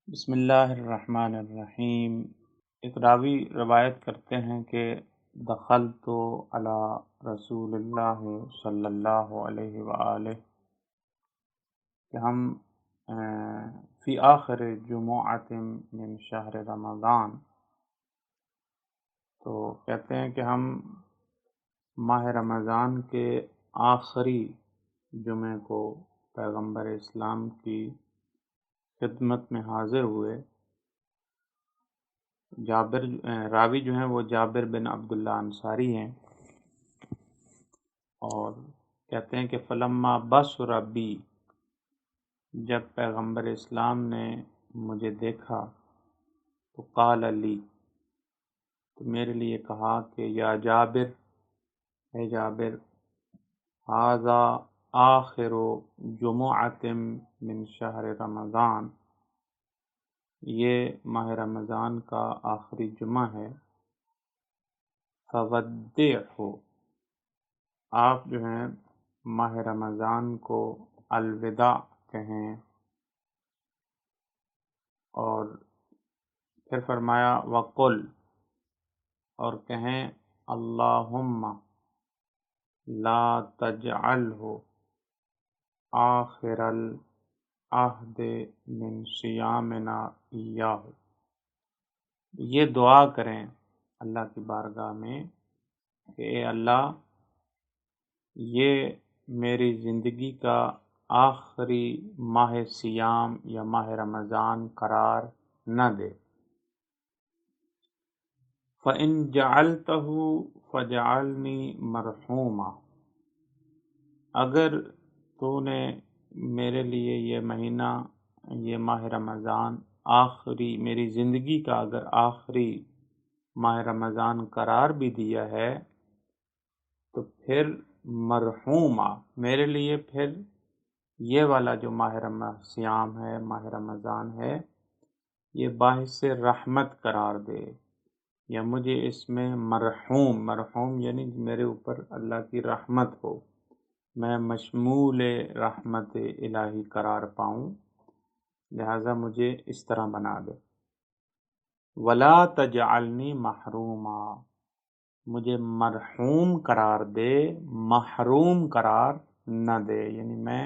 بسم اللہ الرحمن الرحیم۔ ایک راوی روایت کرتے ہیں کہ دخلت علی رسول اللہ صلی اللہ علیہ وآلہ، کہ ہم فی آخر جمعۃ من شہر رمضان، تو کہتے ہیں کہ ہم ماہ رمضان کے آخری جمعے کو پیغمبر اسلام کی خدمت میں حاضر ہوئے۔ جابر راوی جو ہیں وہ جابر بن عبداللہ انصاری ہیں، اور کہتے ہیں کہ فلما بصر بی، جب پیغمبر اسلام نے مجھے دیکھا تو قال لی، تو میرے لیے کہا کہ یا جابر، اے جابر، ھذا آخر جمعۃ من شہر رمضان، یہ ماہ رمضان کا آخری جمعہ ہے، فودعہ، آپ جو ہیں ماہ رمضان کو الوداع کہیں، اور پھر فرمایا وقل، اور کہیں اللہم لا تجعلہ آخر العہد من صیامنا ایاہ، یہ دعا کریں اللہ کی بارگاہ میں کہ اے اللہ، یہ میری زندگی کا آخری ماہ سیام یا ماہ رمضان قرار نہ دے۔ فَإِن جَعَلْتَهُ فَجَعَلْنِي مَرْحُومًا، اگر تو نے میرے لیے یہ مہینہ، یہ ماہ رمضان آخری، میری زندگی کا اگر آخری ماہ رمضان قرار بھی دیا ہے، تو پھر مرحومہ، میرے لیے پھر یہ والا جو ماہ سیام ہے، ماہ رمضان ہے، یہ باعث رحمت قرار دے، یا مجھے اس میں مرحوم یعنی میرے اوپر اللہ کی رحمت ہو، میں مشمول رحمت الہی قرار پاؤں، لہذا مجھے اس طرح بنا دے۔ ولا تجعلنی محروما، مجھے مرحوم قرار دے، محروم قرار نہ دے، یعنی میں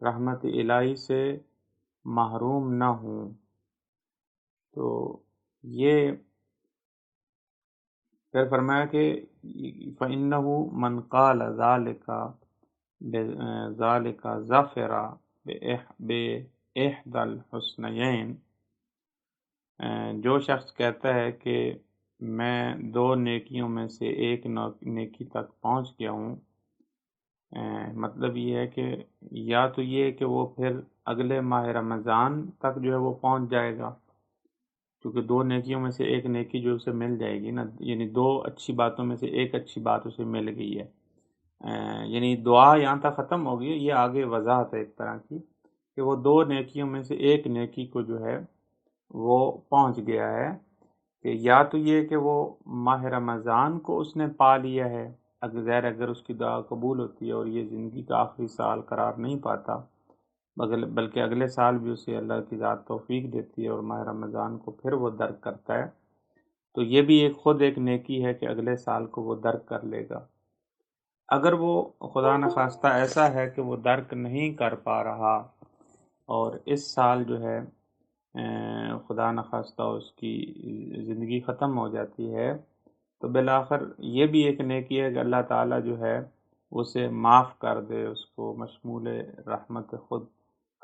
رحمت الہی سے محروم نہ ہوں۔ تو یہ پھر فرمایا کہ فَإِنَّهُ مَنْ قَالَ ذَلِكَ ظَفِرَ بِإِحْدَى الْحُسْنَيَيْنِ، جو شخص کہتا ہے کہ میں دو نیکیوں میں سے ایک نیکی تک پہنچ گیا ہوں، مطلب یہ ہے کہ یا تو یہ کہ وہ پھر اگلے ماہ رمضان تک جو ہے وہ پہنچ جائے گا، کیونکہ دو نیکیوں میں سے ایک نیکی جو اسے مل جائے گی نا، یعنی دو اچھی باتوں میں سے ایک اچھی بات اسے مل گئی ہے، یعنی دعا یہاں تک ختم ہو گئی، یہ آگے وضاحت ہے ایک طرح کی کہ وہ دو نیکیوں میں سے ایک نیکی کو جو ہے وہ پہنچ گیا ہے، کہ یا تو یہ کہ وہ ماہ رمضان کو اس نے پا لیا ہے، اگر اس کی دعا قبول ہوتی ہے اور یہ زندگی کا آخری سال قرار نہیں پاتا، بلکہ اگلے سال بھی اسے اللہ کی ذات توفیق دیتی ہے اور ماہ رمضان کو پھر وہ درک کرتا ہے، تو یہ بھی خود ایک نیکی ہے کہ اگلے سال کو وہ درک کر لے گا۔ اگر وہ خدا نخواستہ ایسا ہے کہ وہ درک نہیں کر پا رہا اور اس سال جو ہے خدا نخواستہ اس کی زندگی ختم ہو جاتی ہے، تو بالآخر یہ بھی ایک نیکی ہے کہ اللہ تعالیٰ جو ہے اسے معاف کر دے، اس کو مشمول رحمت خود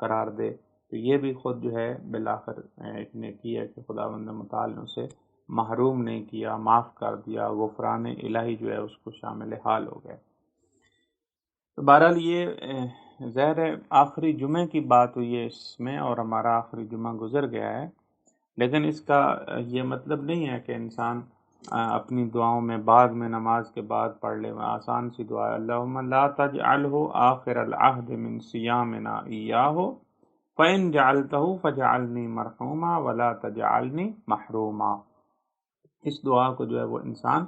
قرار دے، تو یہ بھی خود جو ہے بالآخر ایک نیکی ہے کہ خداوند متعال نے اسے محروم نہیں کیا، معاف کر دیا، غفران الہی جو ہے اس کو شامل حال ہو گئے۔ تو بہرحال یہ ظاہر ہے آخری جمعے کی بات ہوئی ہے اس میں، اور ہمارا آخری جمعہ گزر گیا ہے، لیکن اس کا یہ مطلب نہیں ہے کہ انسان اپنی دعاؤں میں بعد میں نماز کے بعد پڑھ لے، آسان سی دعا ہے، اللہم لا تجعلہ آخر العہد من صیامنا ایاہ فَإِن جَعَلْتَهُ فَجَعَلْنِي مَرْحُومًا وَلَا تَجْعَلْنِي مَحْرُومًا، اس دعا کو جو ہے وہ انسان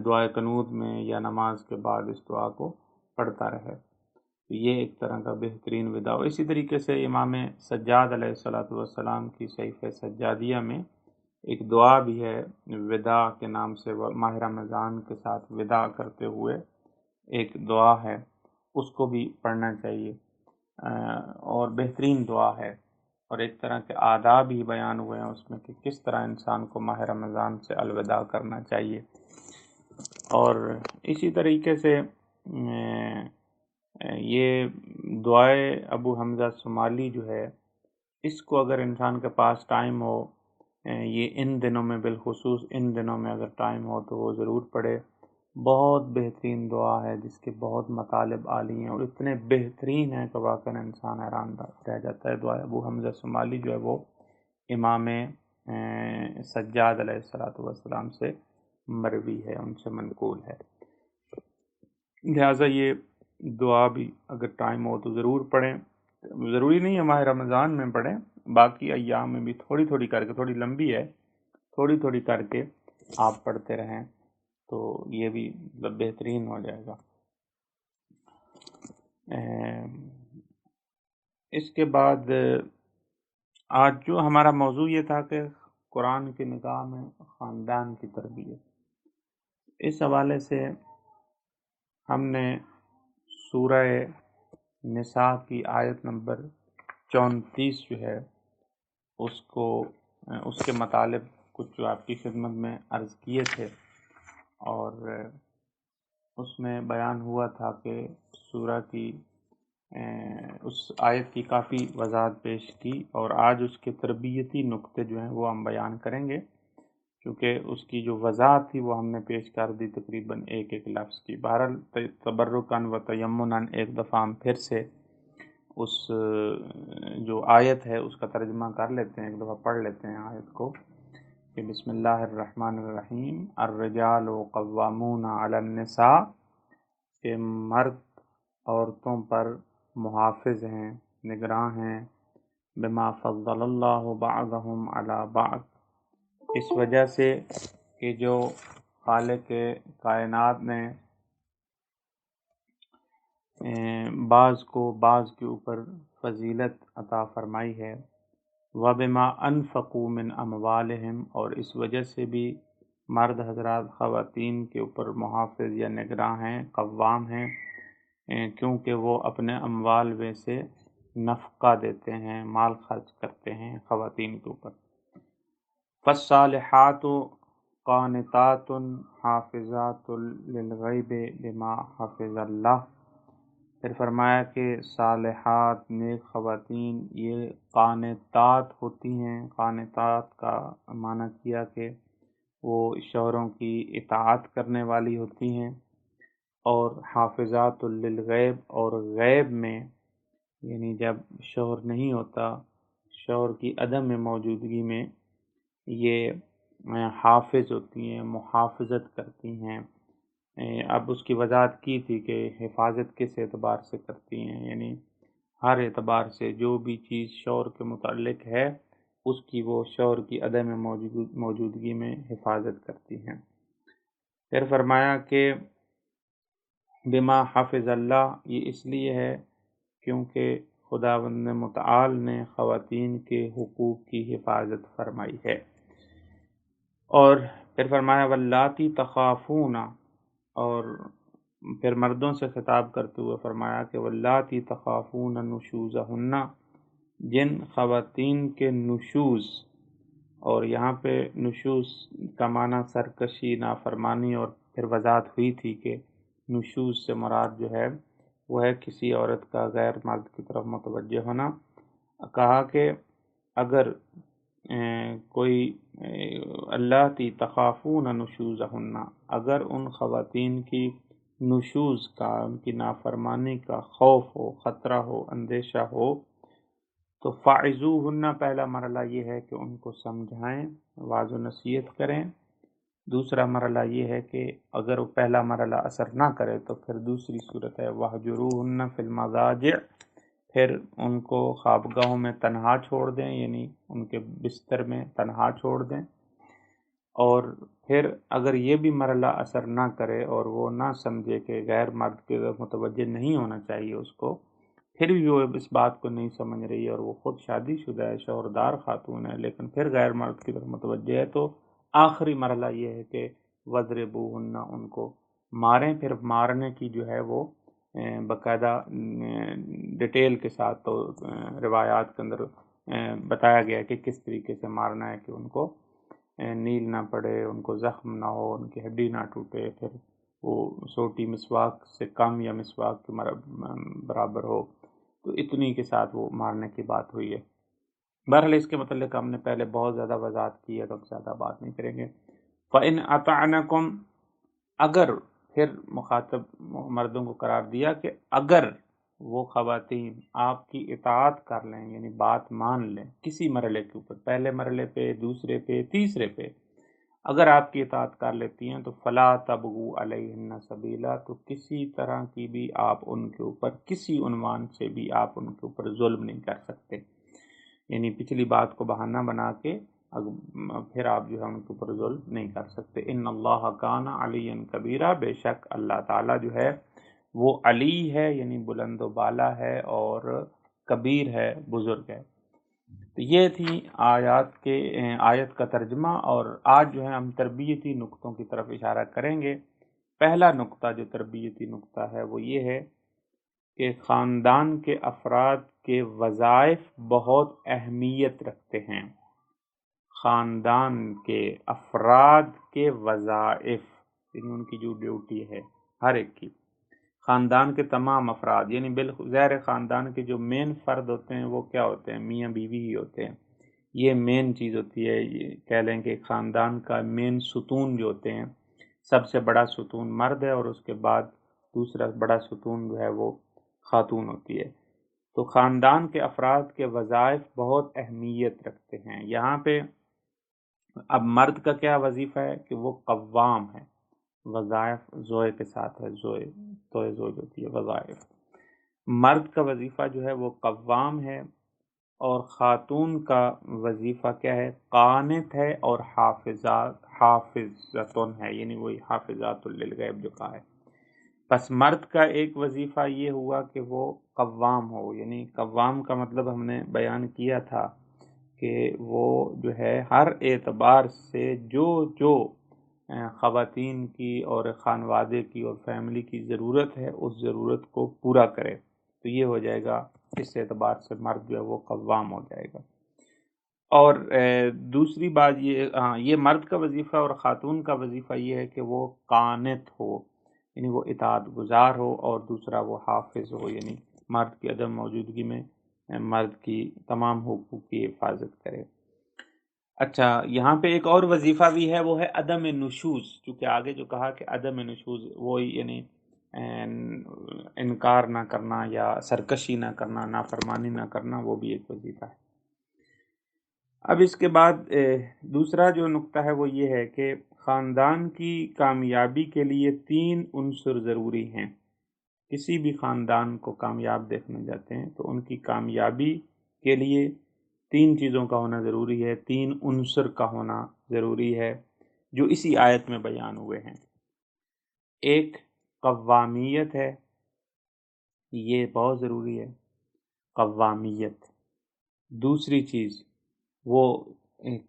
دعائے قنوت میں یا نماز کے بعد اس دعا کو پڑھتا رہے۔ تو یہ ایک طرح کا بہترین وداع ہو۔ اسی طریقے سے امام سجاد علیہ الصلوۃ والسلام کی صحیفہ سجادیہ میں ایک دعا بھی ہے وداع کے نام سے، ماہ رمضان کے ساتھ وداع کرتے ہوئے ایک دعا ہے، اس کو بھی پڑھنا چاہیے، اور بہترین دعا ہے، اور ایک طرح کے آداب ہی بیان ہوئے ہیں اس میں کہ کس طرح انسان کو ماہ رمضان سے الوداع کرنا چاہیے۔ اور اسی طریقے سے یہ دعائے ابو حمزہ صومالی جو ہے، اس کو اگر انسان کے پاس ٹائم ہو، یہ ان دنوں میں بالخصوص ان دنوں میں اگر ٹائم ہو تو وہ ضرور پڑھے۔ بہت بہترین دعا ہے جس کے بہت مطالب عالی ہیں اور اتنے بہترین ہیں کہ واقعاً انسان حیران رہ جاتا ہے۔ دعائے ابو حمزہ صومالی جو ہے وہ امام سجاد علیہ الصلوۃ والسلام سے مروی ہے، ان سے منقول ہے، لہٰذا یہ دعا بھی اگر ٹائم ہو تو ضرور پڑھیں۔ ضروری نہیں ہے ماہ رمضان میں پڑھیں، باقی ایام میں بھی تھوڑی تھوڑی کر کے، تھوڑی لمبی ہے، تھوڑی تھوڑی کر کے آپ پڑھتے رہیں تو یہ بھی بہترین ہو جائے گا۔ اس کے بعد آج جو ہمارا موضوع یہ تھا کہ قرآن کی نگاہ میں خاندان کی تربیت، اس حوالے سے ہم نے سورہ نساء کی آیت نمبر 34 جو ہے اس کے مطالب کچھ جو آپ کی خدمت میں عرض کیے تھے، اور اس میں بیان ہوا تھا کہ سورہ کی اس آیت کی کافی وضاحت پیش کی، اور آج اس کے تربیتی نقطے جو ہیں وہ ہم بیان کریں گے، کیونکہ اس کی جو وضاحت تھی وہ ہم نے پیش کر دی تقریباً ایک ایک لفظ کی۔ بہرحال تبرکاً و تیمناً ایک دفعہ ہم پھر سے اس جو آیت ہے اس کا ترجمہ کر لیتے ہیں، ایک دفعہ پڑھ لیتے ہیں آیت کو کہ بسم اللہ الرحمن الرحیم، الرجال قوامون علی النساء، کہ مرد عورتوں پر محافظ ہیں، نگراں ہیں، بما فضل اللہ بعضهم علی بعض، اس وجہ سے کہ جو خالق کائنات نے بعض کو بعض کے اوپر فضیلت عطا فرمائی ہے، وَبِمَا أَنفَقُوا مِنْ أَمْوَالِهِمْ، اور اس وجہ سے بھی مرد حضرات خواتین کے اوپر محافظ یا نگراں ہیں، قوام ہیں، کیونکہ وہ اپنے اموال میں سے نفقہ دیتے ہیں، مال خرچ کرتے ہیں خواتین کے اوپر۔ فَالصَّالِحَاتُ قَانِتَاتٌ حَافِظَاتٌ لِلْغَیْبِ بِمَا حَفِظَ اللَّهُ، پھر فرمایا کہ صالحات نیک خواتین یہ قانتات ہوتی ہیں۔ قانتات کا معنی کیا کہ وہ شوہروں کی اطاعت کرنے والی ہوتی ہیں، اور حافظات للغیب، اور غیب میں یعنی جب شوہر نہیں ہوتا، شوہر کی عدم موجودگی میں یہ حافظ ہوتی ہیں، محافظت کرتی ہیں۔ اب اس کی وضاحت کی تھی کہ حفاظت کس اعتبار سے کرتی ہیں، یعنی ہر اعتبار سے جو بھی چیز شوہر کے متعلق ہے اس کی وہ شوہر کی عدم موجودگی میں حفاظت کرتی ہیں۔ پھر فرمایا کہ بما حفظ اللہ، یہ اس لیے ہے کیونکہ خداوند متعال نے خواتین کے حقوق کی حفاظت فرمائی ہے۔ اور پھر فرمایا واللاتی تخافون، اور پھر مردوں سے خطاب کرتے ہوئے فرمایا کہ واللاتی تخافون نشوزہن، جن خواتین کے نشوز، اور یہاں پہ نشوز کا معنی سرکشی، نافرمانی، اور پھر وضاحت ہوئی تھی کہ نشوز سے مراد جو ہے وہ ہے کسی عورت کا غیر مرد کی طرف متوجہ ہونا۔ کہا کہ اگر کوئی اللاتی تخافون نشوزہن، اگر ان خواتین کی نشوز کا، ان کی نافرمانی کا خوف ہو، خطرہ ہو، اندیشہ ہو، تو فاعظوہن، پہلا مرحلہ یہ ہے کہ ان کو سمجھائیں، واعظ و نصیحت کریں۔ دوسرا مرحلہ یہ ہے کہ اگر وہ پہلا مرحلہ اثر نہ کرے تو پھر دوسری صورت ہے وَاہْجُرُوهُنَّ فِی الْمَضَاجِعِ، پھر ان کو خوابگاہوں میں تنہا چھوڑ دیں، یعنی ان کے بستر میں تنہا چھوڑ دیں۔ اور پھر اگر یہ بھی مرحلہ اثر نہ کرے اور وہ نہ سمجھے کہ غیر مرد کی طرف متوجہ نہیں ہونا چاہیے اس کو، پھر بھی وہ اس بات کو نہیں سمجھ رہی ہے اور وہ خود شادی شدہ ہے، شوہردار خاتون ہے، لیکن پھر غیر مرد کی طرف متوجہ ہے، تو آخری مرحلہ یہ ہے کہ وَضْرِبُوهُنَّ، ان کو ماریں۔ پھر مارنے کی جو ہے وہ باقاعدہ ڈیٹیل کے ساتھ تو روایات کے اندر بتایا گیا کہ کس طریقے سے مارنا ہے کہ ان کو نیل نہ پڑے، ان کو زخم نہ ہو، ان کی ہڈی نہ ٹوٹے، پھر وہ سوٹی مسواک سے کم یا مسواک کے برابر ہو، تو اتنی کے ساتھ وہ مارنے کی بات ہوئی ہے۔ بہرحال اس کے متعلق ہم نے پہلے بہت زیادہ وضاحت کی ہے، تو اب زیادہ بات نہیں کریں گے۔ فَإِنْ أَطَعْنَكُمْ، اگر، پھر مخاطب مردوں کو قرار دیا کہ اگر وہ خواتین آپ کی اطاعت کر لیں، یعنی بات مان لیں کسی مرحلے کے اوپر، پہلے مرحلے پہ، دوسرے پہ، تیسرے پہ، اگر آپ کی اطاعت کر لیتی ہیں تو فَلَا تَبْغُوا عَلَيْهِنَّ سَبِيلًا، تو کسی طرح کی بھی آپ ان کے اوپر، کسی عنوان سے بھی آپ ان کے اوپر ظلم نہیں کر سکتے، یعنی پچھلی بات کو بہانہ بنا کے پھر آپ جو ہے ان کے اوپر ظلم نہیں کر سکتے۔ ان اللہ کان علی کبیرہ، بے شک اللہ تعالیٰ جو ہے وہ علی ہے، یعنی بلند و بالا ہے، اور کبیر ہے، بزرگ ہے۔ تو یہ تھی آیت کا ترجمہ، اور آج جو ہے ہم تربیتی نقطوں کی طرف اشارہ کریں گے۔ پہلا نقطہ جو تربیتی نقطہ ہے وہ یہ ہے کہ خاندان کے افراد کے وظائف بہت اہمیت رکھتے ہیں۔ خاندان کے افراد کے وظائف، یعنی ان کی جو ڈیوٹی ہے ہر ایک کی، خاندان کے تمام افراد، یعنی بالظاہر خاندان کے جو مین فرد ہوتے ہیں وہ کیا ہوتے ہیں؟ میاں بیوی ہی ہوتے ہیں۔ یہ مین چیز ہوتی ہے، یہ کہہ لیں کہ خاندان کا مین ستون جو ہوتے ہیں، سب سے بڑا ستون مرد ہے، اور اس کے بعد دوسرا بڑا ستون جو ہے وہ خاتون ہوتی ہے۔ تو خاندان کے افراد کے وظائف بہت اہمیت رکھتے ہیں۔ یہاں پہ اب مرد کا کیا وظیفہ ہے کہ وہ قوام ہے، وظائف زوئے کے ساتھ ہے، زوئے تو زوج ہوتی ہے، وظائف۔ مرد کا وظیفہ جو ہے وہ قوام ہے، اور خاتون کا وظیفہ کیا ہے؟ قانت ہے اور حافظتن ہے، یعنی وہی حافظات للغیب جو کہا ہے۔ پس مرد کا ایک وظیفہ یہ ہوا کہ وہ قوام ہو، یعنی قوام کا مطلب ہم نے بیان کیا تھا کہ وہ جو ہے ہر اعتبار سے جو خواتین کی اور خانوادے کی اور فیملی کی ضرورت ہے، اس ضرورت کو پورا کرے، تو یہ ہو جائے گا، اس اعتبار سے مرد جو ہے وہ قوام ہو جائے گا۔ اور دوسری بات یہ مرد کا وظیفہ اور خاتون کا وظیفہ یہ ہے کہ وہ قانت ہو، یعنی وہ اطاعت گزار ہو، اور دوسرا وہ حافظ ہو، یعنی مرد کی عدم موجودگی میں مرد کی تمام حقوق کی حفاظت کرے۔ اچھا، یہاں پہ ایک اور وظیفہ بھی ہے، وہ ہے عدم نشوز، چونکہ آگے جو کہا کہ عدم نشوز، وہ یعنی انکار نہ کرنا یا سرکشی نہ کرنا، نافرمانی نہ کرنا، وہ بھی ایک وظیفہ ہے۔ اب اس کے بعد دوسرا جو نقطہ ہے وہ یہ ہے کہ خاندان کی کامیابی کے لیے 3 عنصر ضروری ہیں۔ کسی بھی خاندان کو کامیاب دیکھنے جاتے ہیں تو ان کی کامیابی کے لیے 3 چیزوں کا ہونا ضروری ہے، 3 عنصر کا ہونا ضروری ہے، جو اسی آیت میں بیان ہوئے ہیں۔ ایک قوامیت ہے، یہ بہت ضروری ہے، قوامیت۔ دوسری چیز وہ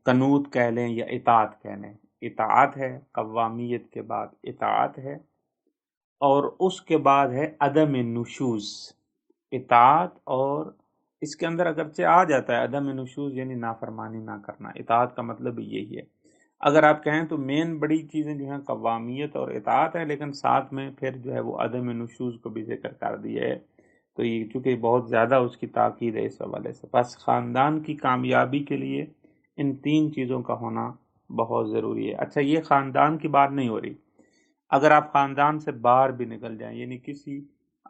قنوت کہہ لیں یا اطاعت کہہ لیں، اطاعت ہے، قوامیت کے بعد اطاعت ہے، اور اس کے بعد ہے عدم نشوز۔ اطاعت، اور اس کے اندر اگرچہ آ جاتا ہے عدم نشوز، یعنی نافرمانی نہ کرنا، اطاعت کا مطلب یہی ہے۔ اگر آپ کہیں تو مین بڑی چیزیں جو ہیں قوامیت اور اطاعت ہے، لیکن ساتھ میں پھر جو ہے وہ عدم نشوز کو بھی ذکر کر دیا ہے، تو یہ چونکہ بہت زیادہ اس کی تاکید ہے اس حوالے سے۔ بس خاندان کی کامیابی کے لیے ان 3 چیزوں کا ہونا بہت ضروری ہے۔ اچھا، یہ خاندان کی بات نہیں ہو رہی، اگر آپ خاندان سے باہر بھی نکل جائیں، یعنی کسی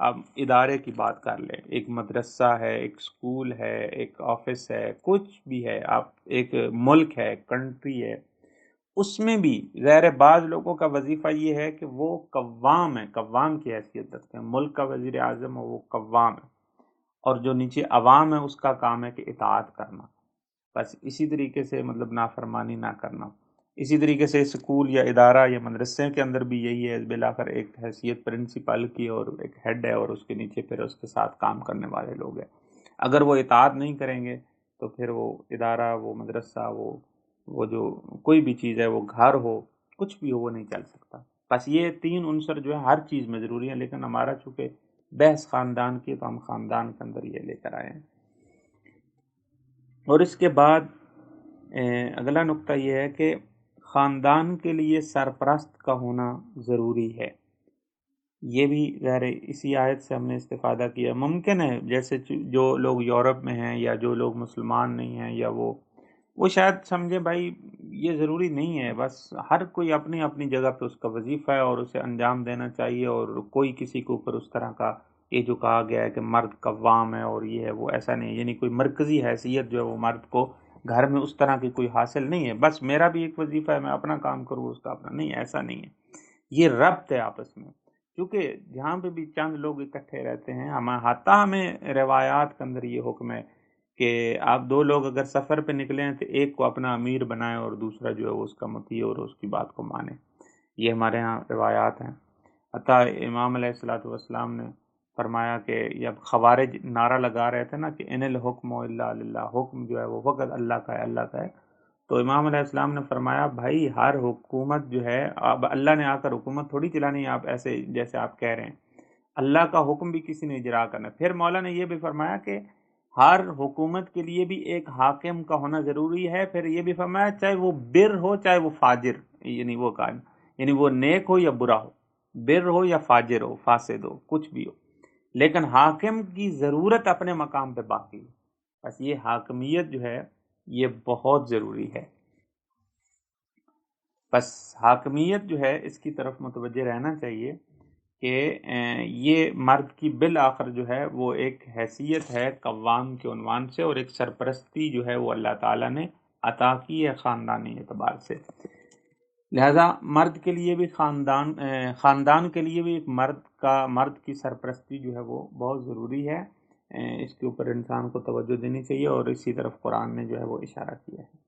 آپ ادارے کی بات کر لیں، ایک مدرسہ ہے، ایک اسکول ہے، ایک آفس ہے، کچھ بھی ہے، آپ ایک ملک ہے، کنٹری ہے، اس میں بھی ظاہر بعض لوگوں کا وظیفہ یہ ہے کہ وہ قوام ہے، قوام کی حیثیت رکھتے ہیں، ملک کا وزیر اعظم ہو وہ قوام ہے، اور جو نیچے عوام ہے اس کا کام ہے کہ اطاعت کرنا، بس اسی طریقے سے مطلب نافرمانی نہ کرنا۔ اسی طریقے سے اسکول یا ادارہ یا مدرسے کے اندر بھی یہی ہے، بالآخر ایک حیثیت پرنسپل کی اور ایک ہیڈ ہے، اور اس کے نیچے پھر اس کے ساتھ کام کرنے والے لوگ ہیں۔ اگر وہ اطاعت نہیں کریں گے تو پھر وہ ادارہ، وہ مدرسہ، وہ جو کوئی بھی چیز ہے، وہ گھر ہو، کچھ بھی ہو، وہ نہیں چل سکتا۔ بس یہ تین عنصر جو ہے ہر چیز میں ضروری ہیں، لیکن ہمارا چونکہ بحث خاندان کی، تو ہم خاندان کے اندر یہ لے کر آئے ہیں۔ اور اس کے بعد اگلا نقطہ یہ ہے کہ خاندان کے لیے سرپرست کا ہونا ضروری ہے۔ یہ بھی ظاہر اسی آیت سے ہم نے استفادہ کیا۔ ممکن ہے جیسے جو لوگ یورپ میں ہیں یا جو لوگ مسلمان نہیں ہیں، یا وہ شاید سمجھے بھائی یہ ضروری نہیں ہے، بس ہر کوئی اپنی اپنی جگہ پہ اس کا وظیفہ ہے اور اسے انجام دینا چاہیے، اور کوئی کسی کے اوپر اس طرح کا یہ جو کہا گیا ہے کہ مرد قوام ہے اور یہ ہے وہ، ایسا نہیں ہے۔ یعنی کوئی مرکزی حیثیت جو ہے وہ مرد کو گھر میں اس طرح کی کوئی حاصل نہیں ہے، بس میرا بھی ایک وظیفہ ہے، میں اپنا کام کروں، اس کا اپنا نہیں، ایسا نہیں ہے۔ یہ ربط ہے آپس میں، کیونکہ جہاں پہ بھی چند لوگ اکٹھے رہتے ہیں، ہمیں روایات کے اندر یہ حکم ہے کہ آپ دو لوگ اگر سفر پہ نکلے ہیں تو ایک کو اپنا امیر بنائیں اور دوسرا جو ہے وہ اس کا مطیع اور اس کی بات کو مانے۔ یہ ہمارے ہاں روایات ہیں۔ حتیٰ امام علیہ الصلوۃ والسلام نے فرمایا کہ جب خوارج نعرہ لگا رہے تھے نا کہ ان الحکم الا للہ، حکم جو ہے وہ فقط اللہ کا ہے، اللہ کا ہے، تو امام علیہ السلام نے فرمایا بھائی ہر حکومت جو ہے، اب اللہ نے آ کر حکومت تھوڑی چلانی ہے آپ ایسے جیسے آپ کہہ رہے ہیں، اللہ کا حکم بھی کسی نے اجرا کرنا ہے۔ پھر مولا نے یہ بھی فرمایا کہ ہر حکومت کے لیے بھی ایک حاکم کا ہونا ضروری ہے۔ پھر یہ بھی فرمایا چاہے وہ بر ہو چاہے وہ فاجر، یعنی وہ کان، یعنی وہ نیک ہو یا برا ہو، بر ہو یا فاجر ہو، فاسد ہو، کچھ بھی ہو، لیکن حاکم کی ضرورت اپنے مقام پہ باقی ہے۔ بس یہ حاکمیت جو ہے یہ بہت ضروری ہے۔ بس حاکمیت جو ہے اس کی طرف متوجہ رہنا چاہیے کہ یہ مرد کی بالآخر جو ہے وہ ایک حیثیت ہے قوام کے عنوان سے، اور ایک سرپرستی جو ہے وہ اللہ تعالیٰ نے عطا کی ہے خاندانی اعتبار سے۔ لہذا مرد کے لیے بھی خاندان کے لیے بھی ایک مرد کی سرپرستی جو ہے وہ بہت ضروری ہے۔ اس کے اوپر انسان کو توجہ دینی چاہیے، اور اسی طرف قرآن نے جو ہے وہ اشارہ کیا ہے۔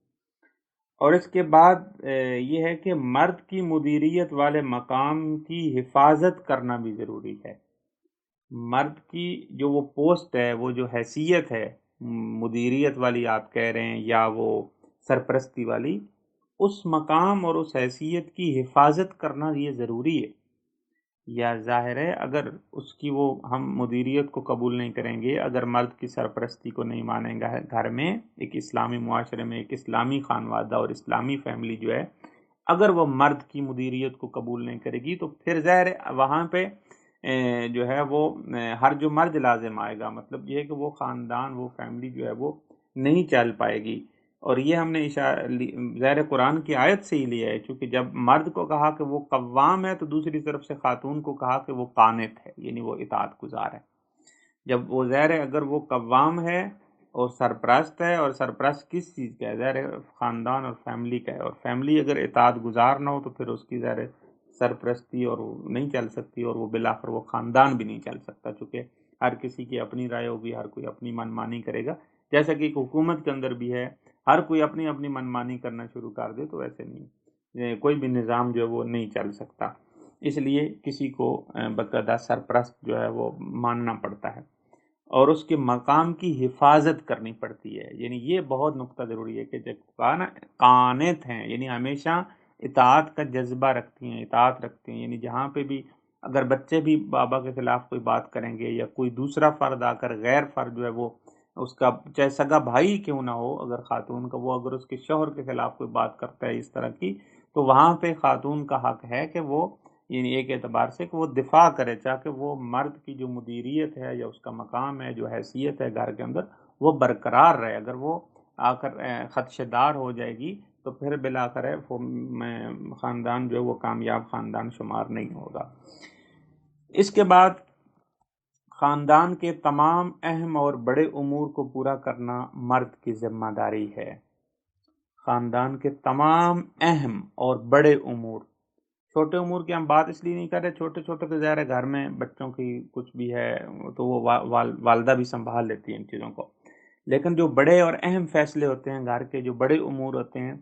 اور اس کے بعد یہ ہے کہ مرد کی مدیریت والے مقام کی حفاظت کرنا بھی ضروری ہے۔ مرد کی جو وہ پوسٹ ہے، وہ جو حیثیت ہے مدیریت والی آپ کہہ رہے ہیں یا وہ سرپرستی والی، اس مقام اور اس حیثیت کی حفاظت کرنا یہ ضروری ہے۔ یا ظاہر ہے اگر اس کی وہ ہم مدیریت کو قبول نہیں کریں گے، اگر مرد کی سرپرستی کو نہیں مانیں گا گھر میں، ایک اسلامی معاشرے میں ایک اسلامی خانوادہ اور اسلامی فیملی جو ہے، اگر وہ مرد کی مدیریت کو قبول نہیں کرے گی تو پھر ظاہر ہے وہاں پہ جو ہے وہ ہر جو مرد لازم آئے گا، مطلب یہ ہے کہ وہ خاندان، وہ فیملی جو ہے وہ نہیں چل پائے گی۔ اور یہ ہم نے ظاہر قرآن کی آیت سے ہی لیا ہے، چونکہ جب مرد کو کہا کہ وہ قوام ہے تو دوسری طرف سے خاتون کو کہا کہ وہ قانت ہے، یعنی وہ اطاعت گزار ہے۔ جب وہ ظاہر ہے اگر وہ قوام ہے اور سرپرست ہے، اور سرپرست کس چیز کا ہے؟ ظاہر ہے خاندان اور فیملی کا ہے، اور فیملی اگر اطاعت گزار نہ ہو تو پھر اس کی ظاہر ہے سرپرستی اور وہ نہیں چل سکتی، اور وہ بالآخر وہ خاندان بھی نہیں چل سکتا، چونکہ ہر کسی کی اپنی رائے ہوگی، ہر کوئی اپنی من مانی کرے گا۔ جیسا کہ ایک حکومت کے اندر بھی ہے، ہر کوئی اپنی اپنی من مانی کرنا شروع کر دے تو ایسے نہیں، کوئی بھی نظام جو ہے وہ نہیں چل سکتا۔ اس لیے کسی کو باقاعدہ سرپرست جو ہے وہ ماننا پڑتا ہے، اور اس کے مقام کی حفاظت کرنی پڑتی ہے۔ یعنی یہ بہت نقطہ ضروری ہے کہ جب قانت ہیں، یعنی ہمیشہ اطاعت کا جذبہ رکھتی ہیں، اطاعت رکھتی ہیں، یعنی جہاں پہ بھی اگر بچے بھی بابا کے خلاف کوئی بات کریں گے، یا کوئی دوسرا فرد آ کر غیر فرد جو ہے وہ اس کا چاہے سگا بھائی کیوں نہ ہو، اگر خاتون کا وہ اگر اس کے شوہر کے خلاف کوئی بات کرتا ہے اس طرح کی، تو وہاں پہ خاتون کا حق ہے کہ وہ یعنی ایک اعتبار سے کہ وہ دفاع کرے، چاہے وہ مرد کی جو مدیریت ہے یا اس کا مقام ہے، جو حیثیت ہے گھر کے اندر، وہ برقرار رہے۔ اگر وہ آ کر خدشے دار ہو جائے گی تو پھر بالآخر ہے خاندان جو ہے وہ کامیاب خاندان شمار نہیں ہوگا۔ اس کے بعد خاندان کے تمام اہم اور بڑے امور کو پورا کرنا مرد کی ذمہ داری ہے۔ خاندان کے تمام اہم اور بڑے امور، چھوٹے امور کی ہم بات اس لیے نہیں کر رہے، چھوٹے چھوٹے تو ظاہر ہے گھر میں بچوں کی کچھ بھی ہے تو وہ والدہ بھی سنبھال لیتی ہیں ان چیزوں کو، لیکن جو بڑے اور اہم فیصلے ہوتے ہیں، گھر کے جو بڑے امور ہوتے ہیں،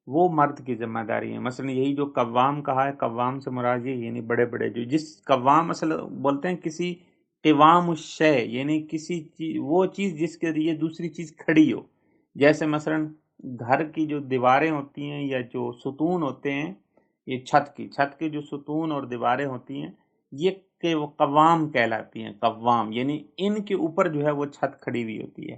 وہ مرد کی ذمہ داری ہے۔ مثلا یہی جو قوام کہا ہے، قوام سے مراد یہ یعنی بڑے بڑے جو جس قوام اصل بولتے ہیں کسی قوام الشے، یعنی کسی چیز، وہ چیز جس کے لیے دوسری چیز کھڑی ہو، جیسے مثلا گھر کی جو دیواریں ہوتی ہیں یا جو ستون ہوتے ہیں، یہ چھت کی جو ستون اور دیواریں ہوتی ہیں، یہ کہ وہ قوام کہلاتی ہیں۔ قوام یعنی ان کے اوپر جو ہے وہ چھت کھڑی ہوئی ہوتی ہے۔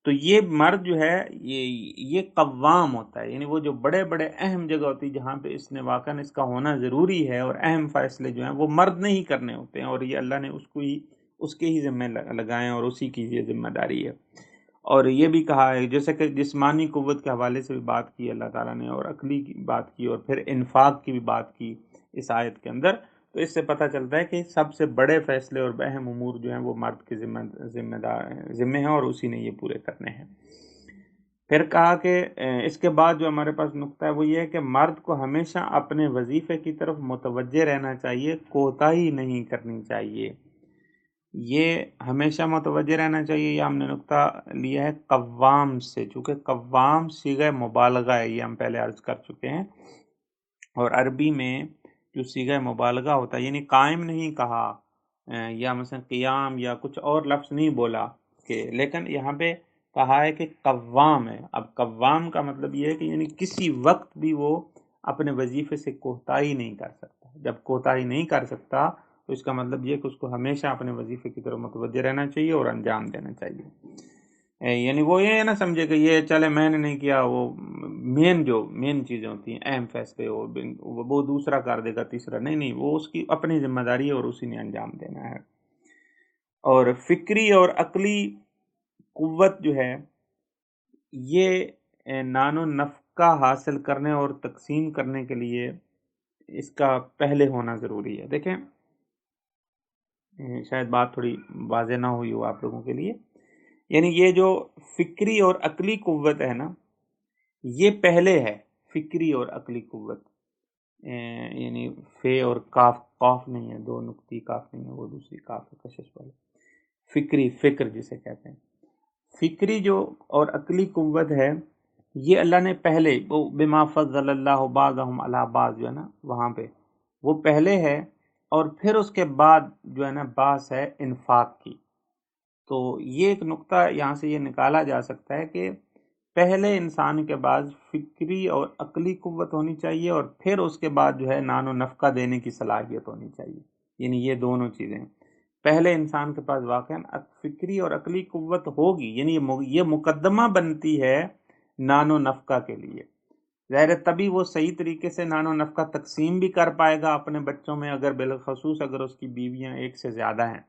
تو یہ مرد جو ہے یہ قوام ہوتا ہے، یعنی وہ جو بڑے بڑے اہم جگہ ہوتی ہے جہاں پہ اس نے واقعاً اس کا ہونا ضروری ہے، اور اہم فیصلے جو ہیں وہ مرد نہیں کرنے ہوتے ہیں، اور یہ اللہ نے اس کے ہی ذمہ لگائے ہیں، اور اسی کی یہ ذمہ داری ہے۔ اور یہ بھی کہا ہے، جیسے کہ جسمانی قوت کے حوالے سے بھی بات کی اللہ تعالیٰ نے، اور عقلی کی بات کی، اور پھر انفاق کی بھی بات کی اس آیت کے اندر۔ تو اس سے پتہ چلتا ہے کہ سب سے بڑے فیصلے اور اہم امور جو ہیں وہ مرد کے ذمہ ہیں، اور اسی نے یہ پورے کرنے ہیں۔ پھر کہا کہ اس کے بعد جو ہمارے پاس نقطہ ہے وہ یہ ہے کہ مرد کو ہمیشہ اپنے وظیفے کی طرف متوجہ رہنا چاہیے، کوتاہی نہیں کرنی چاہیے۔ یہ ہمیشہ متوجہ رہنا چاہیے، یہ ہم نے نقطہ لیا ہے قوام سے، چونکہ قوام صیغہ مبالغہ ہے، یہ ہم پہلے عرض کر چکے ہیں۔ اور عربی میں جو صیغہ مبالغہ ہوتا ہے، یعنی قائم نہیں کہا، یا مثلا قیام یا کچھ اور لفظ نہیں بولا، کہ لیکن یہاں پہ کہا ہے کہ قوام ہے۔ اب قوام کا مطلب یہ ہے کہ یعنی کسی وقت بھی وہ اپنے وظیفے سے کوتاہی نہیں کر سکتا۔ جب کوتاہی نہیں کر سکتا تو اس کا مطلب یہ کہ اس کو ہمیشہ اپنے وظیفے کی طرف متوجہ رہنا چاہیے اور انجام دینا چاہیے۔ یعنی وہ یہ نہ سمجھے کہ یہ چلے میں نے نہیں کیا، وہ مین چیزیں ہوتی ہیں، اہم فیصلے وہ دوسرا کر دے گا، تیسرا نہیں، وہ اس کی اپنی ذمہ داری ہے اور اسی نے انجام دینا ہے۔ اور فکری اور عقلی قوت جو ہے یہ نان و نفقہ حاصل کرنے اور تقسیم کرنے کے لیے اس کا پہلے ہونا ضروری ہے۔ دیکھیں شاید بات تھوڑی واضح نہ ہوئی ہو آپ لوگوں کے لیے، یعنی یہ جو فکری اور عقلی قوت ہے نا، یہ پہلے ہے۔ فکری اور عقلی قوت، یعنی فے اور قاف نہیں ہے، دو نقطی قاف نہیں ہے، وہ دوسری قاف ہے کشش والے، فکر جسے کہتے ہیں۔ فکری جو اور عقلی قوت ہے یہ اللہ نے پہلے، وہ بما فضل اللہ بعضهم علی بعض جو ہے نا وہاں پہ، وہ پہلے ہے، اور پھر اس کے بعد جو ہے نا باس ہے انفاق کی۔ تو یہ ایک نقطہ یہاں سے یہ نکالا جا سکتا ہے کہ پہلے انسان کے بعد فکری اور عقلی قوت ہونی چاہیے، اور پھر اس کے بعد جو ہے نان و نفقہ دینے کی صلاحیت ہونی چاہیے۔ یعنی یہ دونوں چیزیں پہلے انسان کے پاس واقعاً فکری اور عقلی قوت ہوگی، یعنی یہ مقدمہ بنتی ہے نان و نفقہ کے لیے۔ ظاہر تبھی وہ صحیح طریقے سے نان و نفقہ تقسیم بھی کر پائے گا اپنے بچوں میں، اگر بالخصوص اگر اس کی بیویاں ایک سے زیادہ ہیں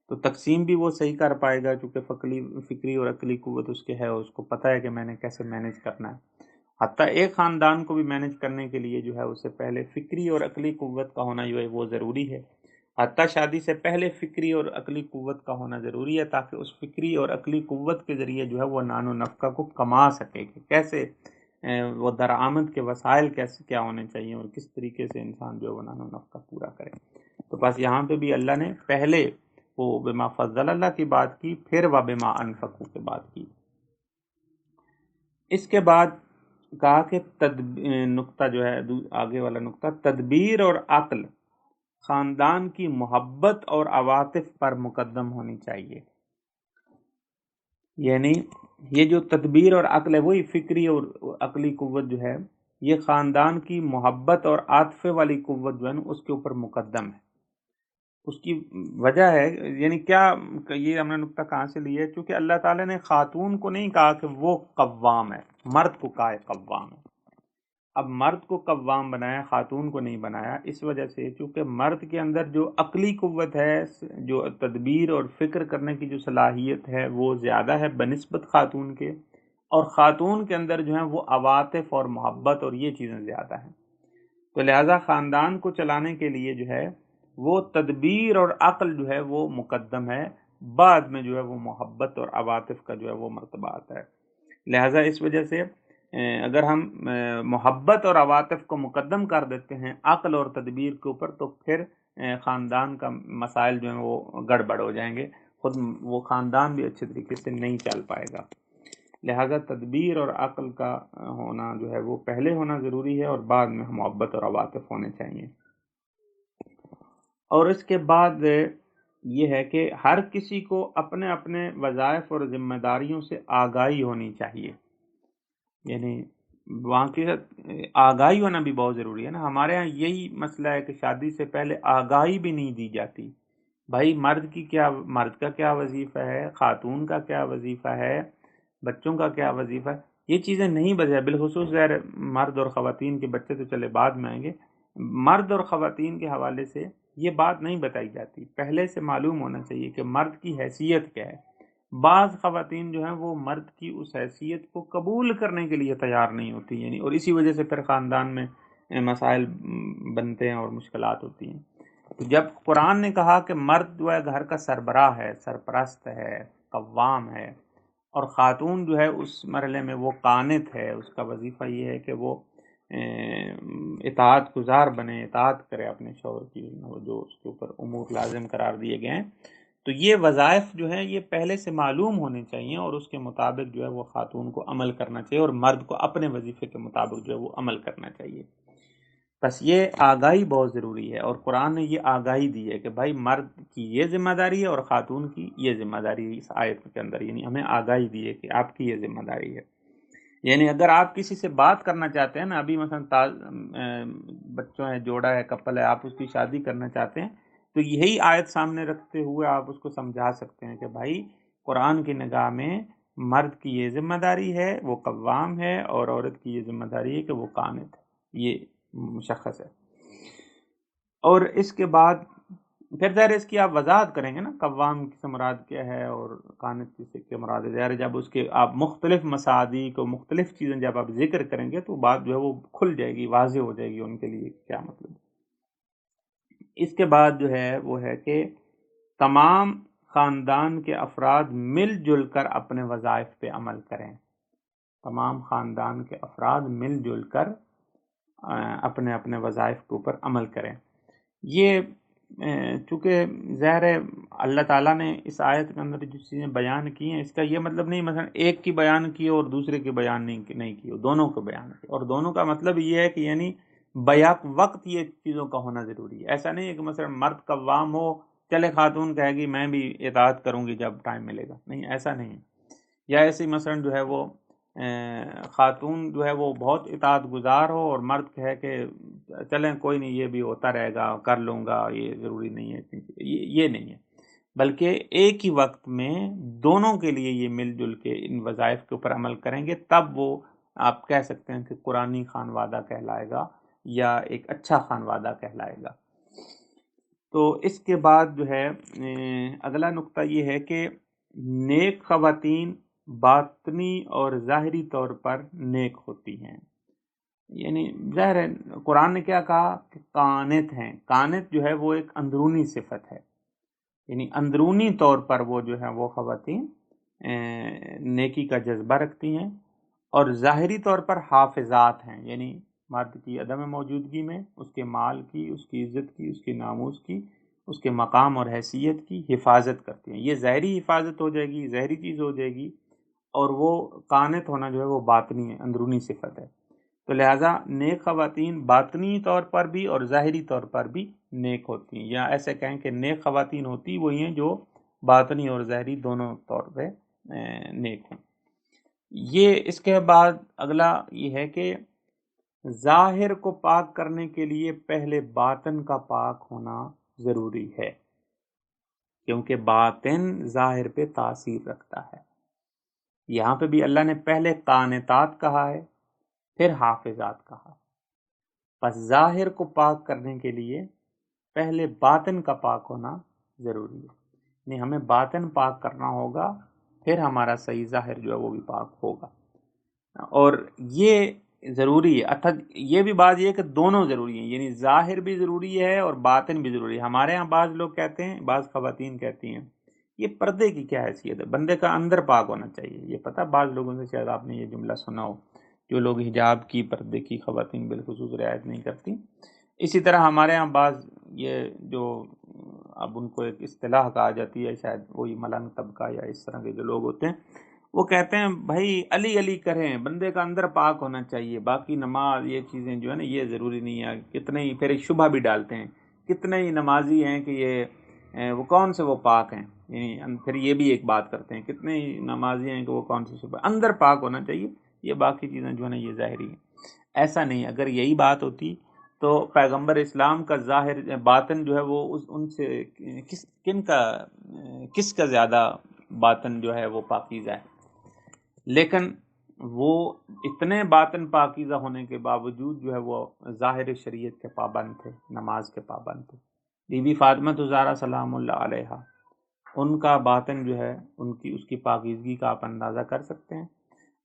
تو تقسیم بھی وہ صحیح کر پائے گا، چونکہ فکری اور عقلی قوت اس کے ہے، اس کو پتہ ہے کہ میں نے کیسے مینج کرنا ہے۔ حتیٰ ایک خاندان کو بھی مینج کرنے کے لیے جو ہے اس سے پہلے فکری اور عقلی قوت کا ہونا جو ہے وہ ضروری ہے۔ حتیٰ شادی سے پہلے فکری اور عقلی قوت کا ہونا ضروری ہے، تاکہ اس فکری اور عقلی قوت کے ذریعے جو ہے وہ نان و نفقہ کو کما سکے، کہ کیسے وہ درآمد کے وسائل کیسے کیا ہونے چاہیے، اور کس طریقے سے انسان جو ہے وہ نان و نفقہ پورا کرے۔ تو بس یہاں پہ بھی اللہ نے پہلے وہ بما فضل اللہ کی بات کی، پھر وبما انفقوا کی بات کی۔ اس کے بعد کہا کہ نقطہ جو ہے آگے والا نقطہ، تدبیر اور عقل خاندان کی محبت اور عواطف پر مقدم ہونی چاہیے۔ یعنی یہ جو تدبیر اور عقل ہے، وہی فکری اور عقلی قوت جو ہے یہ خاندان کی محبت اور عاطفے والی قوت جو ہے نا اس کے اوپر مقدم ہے۔ اس کی وجہ ہے، یعنی کیا، یہ ہم نے نقطہ کہاں سے لیا ہے؟ چونکہ اللہ تعالیٰ نے خاتون کو نہیں کہا کہ وہ قوام ہے، مرد کو کہا ہے قوام ہے۔ اب مرد کو قوام بنایا، خاتون کو نہیں بنایا، اس وجہ سے چونکہ مرد کے اندر جو عقلی قوت ہے، جو تدبیر اور فکر کرنے کی جو صلاحیت ہے وہ زیادہ ہے بنسبت خاتون کے، اور خاتون کے اندر جو ہے وہ عواطف اور محبت اور یہ چیزیں زیادہ ہیں۔ تو لہٰذا خاندان کو چلانے کے لیے جو ہے وہ تدبیر اور عقل جو ہے وہ مقدم ہے، بعد میں جو ہے وہ محبت اور عواطف کا جو ہے وہ مرتبہ آتا ہے۔ لہٰذا اس وجہ سے اگر ہم محبت اور عواطف کو مقدم کر دیتے ہیں عقل اور تدبیر کے اوپر، تو پھر خاندان کا مسائل جو ہیں وہ گڑبڑ ہو جائیں گے، خود وہ خاندان بھی اچھے طریقے سے نہیں چل پائے گا۔ لہٰذا تدبیر اور عقل کا ہونا جو ہے وہ پہلے ہونا ضروری ہے، اور بعد میں محبت اور عواطف ہونے چاہیے۔ اور اس کے بعد یہ ہے کہ ہر کسی کو اپنے اپنے وظائف اور ذمہ داریوں سے آگاہی ہونی چاہیے، یعنی وہاں کی آگاہی ہونا بھی بہت ضروری ہے نا۔ ہمارے ہاں یہی مسئلہ ہے کہ شادی سے پہلے آگاہی بھی نہیں دی جاتی، بھائی مرد کا کیا وظیفہ ہے، خاتون کا کیا وظیفہ ہے، بچوں کا کیا وظیفہ ہے، یہ چیزیں نہیں بتائی۔ بالخصوص ظاہر مرد اور خواتین کے بچے تو چلے بعد میں آئیں گے، مرد اور خواتین کے حوالے سے یہ بات نہیں بتائی جاتی۔ پہلے سے معلوم ہونا چاہیے کہ مرد کی حیثیت کیا ہے۔ بعض خواتین جو ہیں وہ مرد کی اس حیثیت کو قبول کرنے کے لیے تیار نہیں ہوتی، یعنی اور اسی وجہ سے پھر خاندان میں مسائل بنتے ہیں اور مشکلات ہوتی ہیں۔ جب قرآن نے کہا کہ مرد جو ہے گھر کا سربراہ ہے، سرپرست ہے، قوام ہے، اور خاتون جو ہے اس مرحلے میں وہ قانت ہے، اس کا وظیفہ یہ ہے کہ وہ اطاعت گزار بنے، اطاعت کرے اپنے شوہر کی، جو اس کے اوپر امور لازم قرار دیے گئے ہیں، تو یہ وظائف جو ہیں یہ پہلے سے معلوم ہونے چاہیے، اور اس کے مطابق جو ہے وہ خاتون کو عمل کرنا چاہیے، اور مرد کو اپنے وظیفے کے مطابق جو ہے وہ عمل کرنا چاہیے۔ بس یہ آگاہی بہت ضروری ہے، اور قرآن نے یہ آگاہی دی ہے کہ بھائی مرد کی یہ ذمہ داری ہے اور خاتون کی یہ ذمہ داری ہے اس آیت کے اندر، یعنی ہمیں آگاہی دی ہے کہ آپ کی یہ ذمہ داری ہے۔ یعنی اگر آپ کسی سے بات کرنا چاہتے ہیں نا، ابھی مثلا بچوں ہے، جوڑا ہے، کپل ہے، آپ اس کی شادی کرنا چاہتے ہیں، تو یہی آیت سامنے رکھتے ہوئے آپ اس کو سمجھا سکتے ہیں کہ بھائی قرآن کی نگاہ میں مرد کی یہ ذمہ داری ہے، وہ قوام ہے، اور عورت کی یہ ذمہ داری ہے کہ وہ قانت ہے، یہ مشخص ہے۔ اور اس کے بعد پھر ظاہر اس کی آپ وضاحت کریں گے نا، قوام سے مراد کیا ہے اور قانت سے مراد ہے، ظاہر جب اس کے آپ مختلف مصادیق اور مختلف چیزیں جب آپ ذکر کریں گے تو بات جو ہے وہ کھل جائے گی، واضح ہو جائے گی ان کے لیے کیا مطلب ہے۔ اس کے بعد جو ہے وہ ہے کہ تمام خاندان کے افراد مل جل کر اپنے وظائف پہ عمل کریں، تمام خاندان کے افراد مل جل کر اپنے اپنے وظائف کے اوپر عمل کریں۔ یہ چونکہ ظاہر ہے اللہ تعالیٰ نے اس آیت کے اندر جو چیزیں بیان کی ہیں، اس کا یہ مطلب نہیں مثلا ایک کی بیان کی اور دوسرے کی بیان نہیں کی، دونوں کو بیان کی، اور دونوں کا مطلب یہ ہے کہ یعنی بیک وقت یہ چیزوں کا ہونا ضروری ہے۔ ایسا نہیں ہے کہ مثلا مرد قوام ہو، چلے خاتون کہے گی میں بھی اطاعت کروں گی جب ٹائم ملے گا، نہیں، ایسا نہیں ہے۔ یا ایسے مثلا جو ہے وہ خاتون جو ہے وہ بہت اطاعت گزار ہو اور مرد کہے کہ چلیں کوئی نہیں، یہ بھی ہوتا رہے گا، کر لوں گا، یہ ضروری نہیں ہے، یہ نہیں ہے، بلکہ ایک ہی وقت میں دونوں کے لیے یہ مل جل کے ان وظائف کے اوپر عمل کریں گے، تب وہ آپ کہہ سکتے ہیں کہ قرآنی خانوادہ کہلائے گا یا ایک اچھا خانوادہ کہلائے گا۔ تو اس کے بعد جو ہے اگلا نقطہ یہ ہے کہ نیک خواتین باطنی اور ظاہری طور پر نیک ہوتی ہیں، یعنی ظاہر ہے قرآن نے کیا کہا کہ قانت ہیں، قانت جو ہے وہ ایک اندرونی صفت ہے، یعنی اندرونی طور پر وہ جو ہے وہ خواتین نیکی کا جذبہ رکھتی ہیں، اور ظاہری طور پر حافظات ہیں، یعنی مرد کی عدم موجودگی میں اس کے مال کی، اس کی عزت کی، اس کی ناموس کی، اس کے مقام اور حیثیت کی حفاظت کرتی ہیں۔ یہ ظاہری حفاظت ہو جائے گی، ظاہری چیز ہو جائے گی، اور وہ قانت ہونا جو ہے وہ باطنی ہے، اندرونی صفت ہے۔ تو لہٰذا نیک خواتین باطنی طور پر بھی اور ظاہری طور پر بھی نیک ہوتی ہیں، یا ایسے کہیں کہ نیک خواتین ہوتی وہی ہیں جو باطنی اور ظاہری دونوں طور پہ نیک ہوں۔ یہ اس کے بعد اگلا یہ ہے کہ ظاہر کو پاک کرنے کے لیے پہلے باطن کا پاک ہونا ضروری ہے، کیونکہ باطن ظاہر پہ تاثیر رکھتا ہے۔ یہاں پہ بھی اللہ نے پہلے قانتات کہا ہے، پھر حافظات کہا ہے، پس ظاہر کو پاک کرنے کے لیے پہلے باطن کا پاک ہونا ضروری ہے، یعنی ہمیں باطن پاک کرنا ہوگا، پھر ہمارا صحیح ظاہر جو ہے وہ بھی پاک ہوگا۔ اور یہ ضروری ہے، ارتھات یہ بھی بات یہ ہے کہ دونوں ضروری ہیں، یعنی ظاہر بھی ضروری ہے اور باطن بھی ضروری ہے۔ ہمارے ہاں بعض لوگ کہتے ہیں، بعض خواتین کہتی ہیں یہ پردے کی کیا حیثیت ہے، بندے کا اندر پاک ہونا چاہیے۔ یہ پتہ بعض لوگوں سے شاید آپ نے یہ جملہ سنا ہو، جو لوگ حجاب کی، پردے کی خواتین بالخصوص رعایت نہیں کرتی۔ اسی طرح ہمارے ہاں بعض یہ جو اب ان کو ایک اصطلاح کہا جاتی ہے، شاید وہی ملنگ طبقہ یا اس طرح کے جو لوگ ہوتے ہیں، وہ کہتے ہیں بھائی علی علی کریں، بندے کا اندر پاک ہونا چاہیے، باقی نماز یہ چیزیں جو ہے نا یہ ضروری نہیں ہے. کتنے ہی پھر ایک شبہ بھی ڈالتے ہیں، کتنے ہی نمازی ہیں کہ یہ وہ کون سے وہ پاک ہیں، یعنی پھر یہ بھی ایک بات کرتے ہیں کتنے ہی نمازی ہیں کہ وہ کون سے شبہ، اندر پاک ہونا چاہیے، یہ باقی چیزیں جو ہے نا یہ ظاہری ہیں. ایسا نہیں. اگر یہی بات ہوتی تو پیغمبر اسلام کا ظاہر باطن جو ہے وہ ان سے کس کا زیادہ باطن جو ہے وہ پاکیزہ ہے. لیکن وہ اتنے باطن پاکیزہ ہونے کے باوجود جو ہے وہ ظاہر شریعت کے پابند تھے، نماز کے پابند تھے. بی بی فاطمہ زہرا سلام اللہ علیہا، ان کا باطن جو ہے اس کی پاکیزگی کا آپ اندازہ کر سکتے ہیں.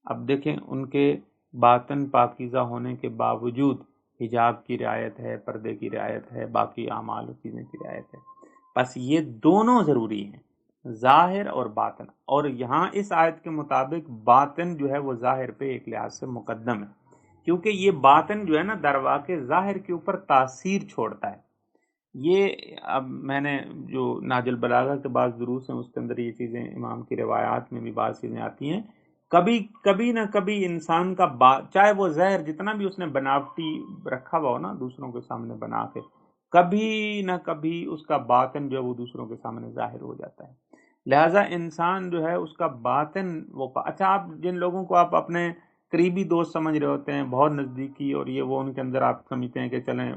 اب دیکھیں ان کے باطن پاکیزہ ہونے کے باوجود حجاب کی رعایت ہے، پردے کی رعایت ہے، باقی اعمال و چیزیں کی رعایت ہے. بس یہ دونوں ضروری ہیں، ظاہر اور باطن. اور یہاں اس آیت کے مطابق باطن جو ہے وہ ظاہر پہ ایک لحاظ سے مقدم ہے، کیونکہ یہ باطن جو ہے نا در واقع ظاہر کے اوپر تاثیر چھوڑتا ہے. یہ اب میں نے جو نہج البلاغہ کے بعض دروس ہیں اس کے اندر یہ چیزیں امام کی روایات میں بھی بعض چیزیں آتی ہیں. کبھی نہ کبھی انسان کا چاہے وہ زہر جتنا بھی اس نے بناوٹی رکھا ہوا ہو نا دوسروں کے سامنے بنا کے، کبھی نہ کبھی اس کا باطن جو ہے وہ دوسروں کے سامنے ظاہر ہو جاتا ہے. لہٰذا انسان جو ہے اس کا باطن اچھا آپ جن لوگوں کو آپ اپنے قریبی دوست سمجھ رہے ہوتے ہیں، بہت نزدیکی، اور یہ وہ ان کے اندر آپ سمجھتے ہیں کہ چلیں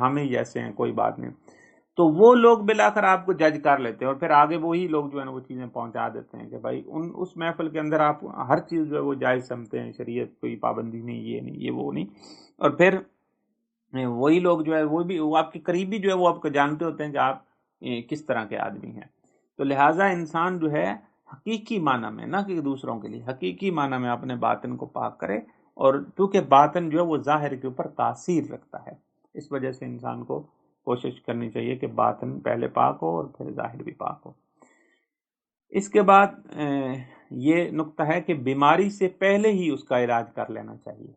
ہم ہی جیسے ہیں، کوئی بات نہیں، تو وہ لوگ بالآخر آپ کو جج کر لیتے ہیں، اور پھر آگے وہی لوگ جو ہے نا وہ چیزیں پہنچا دیتے ہیں کہ بھائی اس محفل کے اندر آپ ہر چیز جو ہے وہ جائز سمجھتے ہیں، شریعت کوئی پابندی نہیں، یہ نہیں، یہ وہ نہیں. اور پھر وہی لوگ جو ہے وہ آپ کے قریبی جو ہے وہ آپ کو جانتے ہوتے ہیں کہ آپ کس طرح کے آدمی ہیں. تو لہٰذا انسان جو ہے حقیقی معنی میں، نہ کہ دوسروں کے لیے، حقیقی معنی میں اپنے باطن کو پاک کرے. اور کیونکہ باطن جو ہے وہ ظاہر کے اوپر تاثیر رکھتا ہے، اس وجہ سے انسان کو کوشش کرنی چاہیے کہ باطن پہلے پاک ہو اور پھر ظاہر بھی پاک ہو. اس کے بعد یہ نقطہ ہے کہ بیماری سے پہلے ہی اس کا علاج کر لینا چاہیے.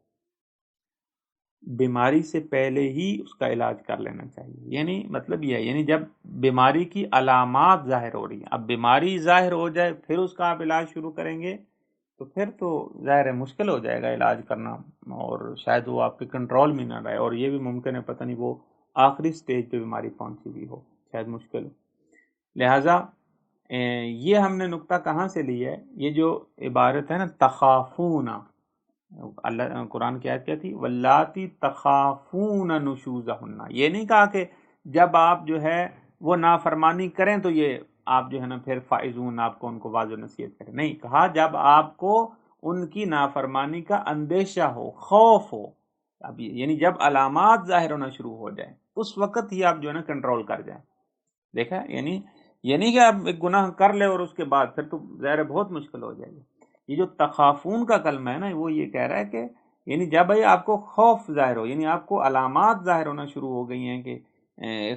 بیماری سے پہلے ہی اس کا علاج کر لینا چاہیے، یعنی مطلب یہ ہے، یعنی جب بیماری کی علامات ظاہر ہو رہی ہیں، اب بیماری ظاہر ہو جائے پھر اس کا آپ علاج شروع کریں گے تو پھر تو ظاہر ہے مشکل ہو جائے گا علاج کرنا، اور شاید وہ آپ کے کنٹرول میں نہ رہے، اور یہ بھی ممکن ہے پتہ نہیں وہ آخری سٹیج پہ بیماری پہنچی بھی ہو، شاید مشکل ہو. لہٰذا یہ ہم نے نقطہ کہاں سے لی ہے؟ یہ جو عبارت ہے نا تخافون، اللہ قرآن کی آیت کیا تھی؟ واللاتی تخافون نشوزہن. یہ نہیں کہا کہ جب آپ جو ہے وہ نافرمانی کریں تو یہ آپ جو ہے نا پھر فائزون، آپ کو ان کو واضح نصیحت کریں. نہیں کہا جب آپ کو ان کی نافرمانی کا اندیشہ ہو، خوف ہو، اب یعنی جب علامات ظاہر ہونا شروع ہو جائیں اس وقت ہی آپ جو ہے نا کنٹرول کر جائیں. دیکھا، یعنی یہ نہیں کہ آپ ایک گناہ کر لے اور اس کے بعد پھر تو ظاہر بہت مشکل ہو جائے گی. یہ جو تخافون کا کلمہ ہے نا وہ یہ کہہ رہا ہے کہ یعنی جب بھائی آپ کو خوف ظاہر ہو، یعنی آپ کو علامات ظاہر ہونا شروع ہو گئی ہیں کہ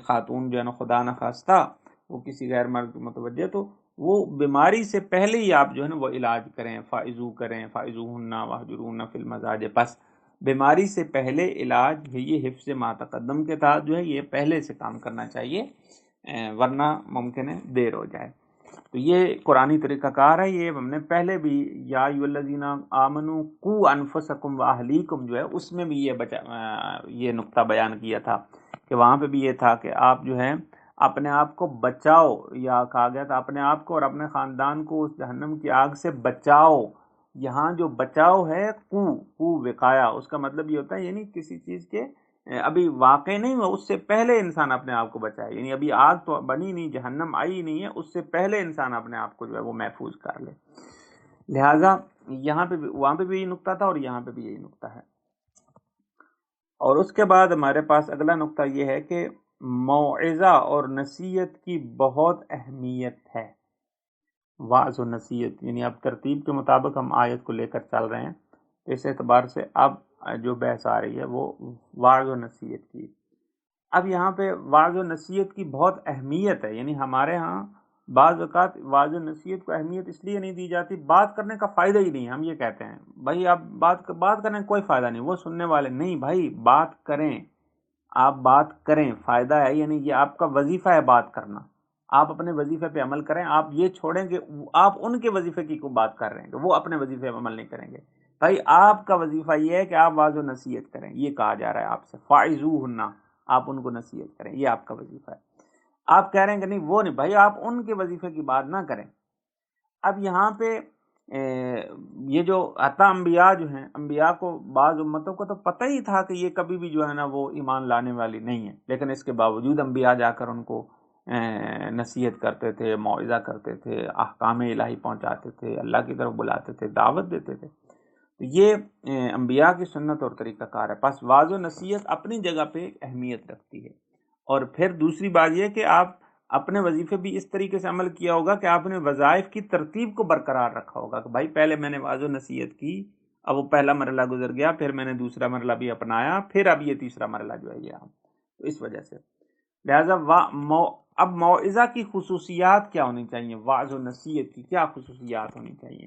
خاتون جو ہے نا خدا نخواستہ وہ کسی غیر مرد متوجہ، تو وہ بیماری سے پہلے ہی آپ جو ہے نا وہ علاج کریں، فائزو کریں، فائزوہن واہجرون فی المضاجع. پس بیماری سے پہلے علاج یہ حفظ ما تقدم کے تحت جو ہے یہ پہلے سے کام کرنا چاہیے، ورنہ ممکن ہے دیر ہو جائے. تو یہ قرآنی طریقہ کار ہے. یہ ہم نے پہلے بھی یا ایھا الذین آمنوا قوا انفسکم واہلیکم جو ہے اس میں بھی یہ نقطہ بیان کیا تھا کہ وہاں پہ بھی یہ تھا کہ آپ جو ہے اپنے آپ کو بچاؤ، یا کہا گیا تھا اپنے آپ کو اور اپنے خاندان کو اس جہنم کی آگ سے بچاؤ. یہاں جو بچاؤ ہے کو وقایا، اس کا مطلب یہ ہوتا ہے یعنی کسی چیز کے ابھی واقع نہیں ہوا اس سے پہلے انسان اپنے آپ کو بچائے، یعنی ابھی آگ تو بنی نہیں، جہنم آئی نہیں ہے، اس سے پہلے انسان اپنے آپ کو جو ہے وہ محفوظ کر لے. لہٰذا یہاں پہ بھی، وہاں پہ بھی یہی نقطہ تھا اور یہاں پہ بھی یہی نقطہ ہے. اور اس کے بعد ہمارے پاس اگلا نقطہ یہ ہے کہ موعظہ اور نصیحت کی بہت اہمیت ہے. وعظ و نصیحت، یعنی اب ترتیب کے مطابق ہم آیت کو لے کر چل رہے ہیں، اس اعتبار سے اب جو بحث آ رہی ہے وہ وعظ و نصیحت کی. اب یہاں پہ وعظ و نصیحت کی بہت اہمیت ہے. یعنی ہمارے ہاں بعض اوقات وعظ و نصیحت کو اہمیت اس لیے نہیں دی جاتی، بات کرنے کا فائدہ ہی نہیں. ہم یہ کہتے ہیں بھائی آپ بات کرنے کا کوئی فائدہ نہیں، وہ سننے والے نہیں. بھائی بات کریں، آپ بات کریں، فائدہ ہے، یعنی یہ آپ کا وظیفہ ہے بات کرنا. آپ اپنے وظیفے پہ عمل کریں. آپ یہ چھوڑیں کہ آپ ان کے وظیفے کی کو بات کر رہے ہیں کہ وہ اپنے وظیفے پہ عمل نہیں کریں گے. بھائی آپ کا وظیفہ یہ ہے کہ آپ واعظ و نصیحت کریں. یہ کہا جا رہا ہے آپ سے فاعظوہن، آپ ان کو نصیحت کریں، یہ آپ کا وظیفہ ہے. آپ کہہ رہے ہیں کہ نہیں وہ نہیں، بھائی آپ ان کے وظیفے کی بات نہ کریں. اب یہاں پہ یہ جو عطا انبیاء جو ہیں، انبیاء کو بعض امتوں کو تو پتہ ہی تھا کہ یہ کبھی بھی جو ہے نا وہ ایمان لانے والی نہیں ہے، لیکن اس کے باوجود انبیاء جا کر ان کو نصیحت کرتے تھے، موعظہ کرتے تھے، احکام الہی پہنچاتے تھے، اللہ کی طرف بلاتے تھے، دعوت دیتے تھے. یہ انبیاء کی سنت اور طریقہ کار ہے. پس واعظ و نصیحت اپنی جگہ پہ ایک اہمیت رکھتی ہے. اور پھر دوسری بات یہ کہ آپ اپنے وظیفے بھی اس طریقے سے عمل کیا ہوگا کہ آپ نے وظائف کی ترتیب کو برقرار رکھا ہوگا کہ بھائی پہلے میں نے واعظ و نصیحت کی، اب وہ پہلا مرحلہ گزر گیا، پھر میں نے دوسرا مرحلہ بھی اپنایا، پھر اب یہ تیسرا مرحلہ جو ہے یہ تو اس وجہ سے لہٰذا اب موعظہ کی خصوصیات کیا ہونی چاہیے، واعظ و نصیحت کی کیا خصوصیات ہونی چاہیے.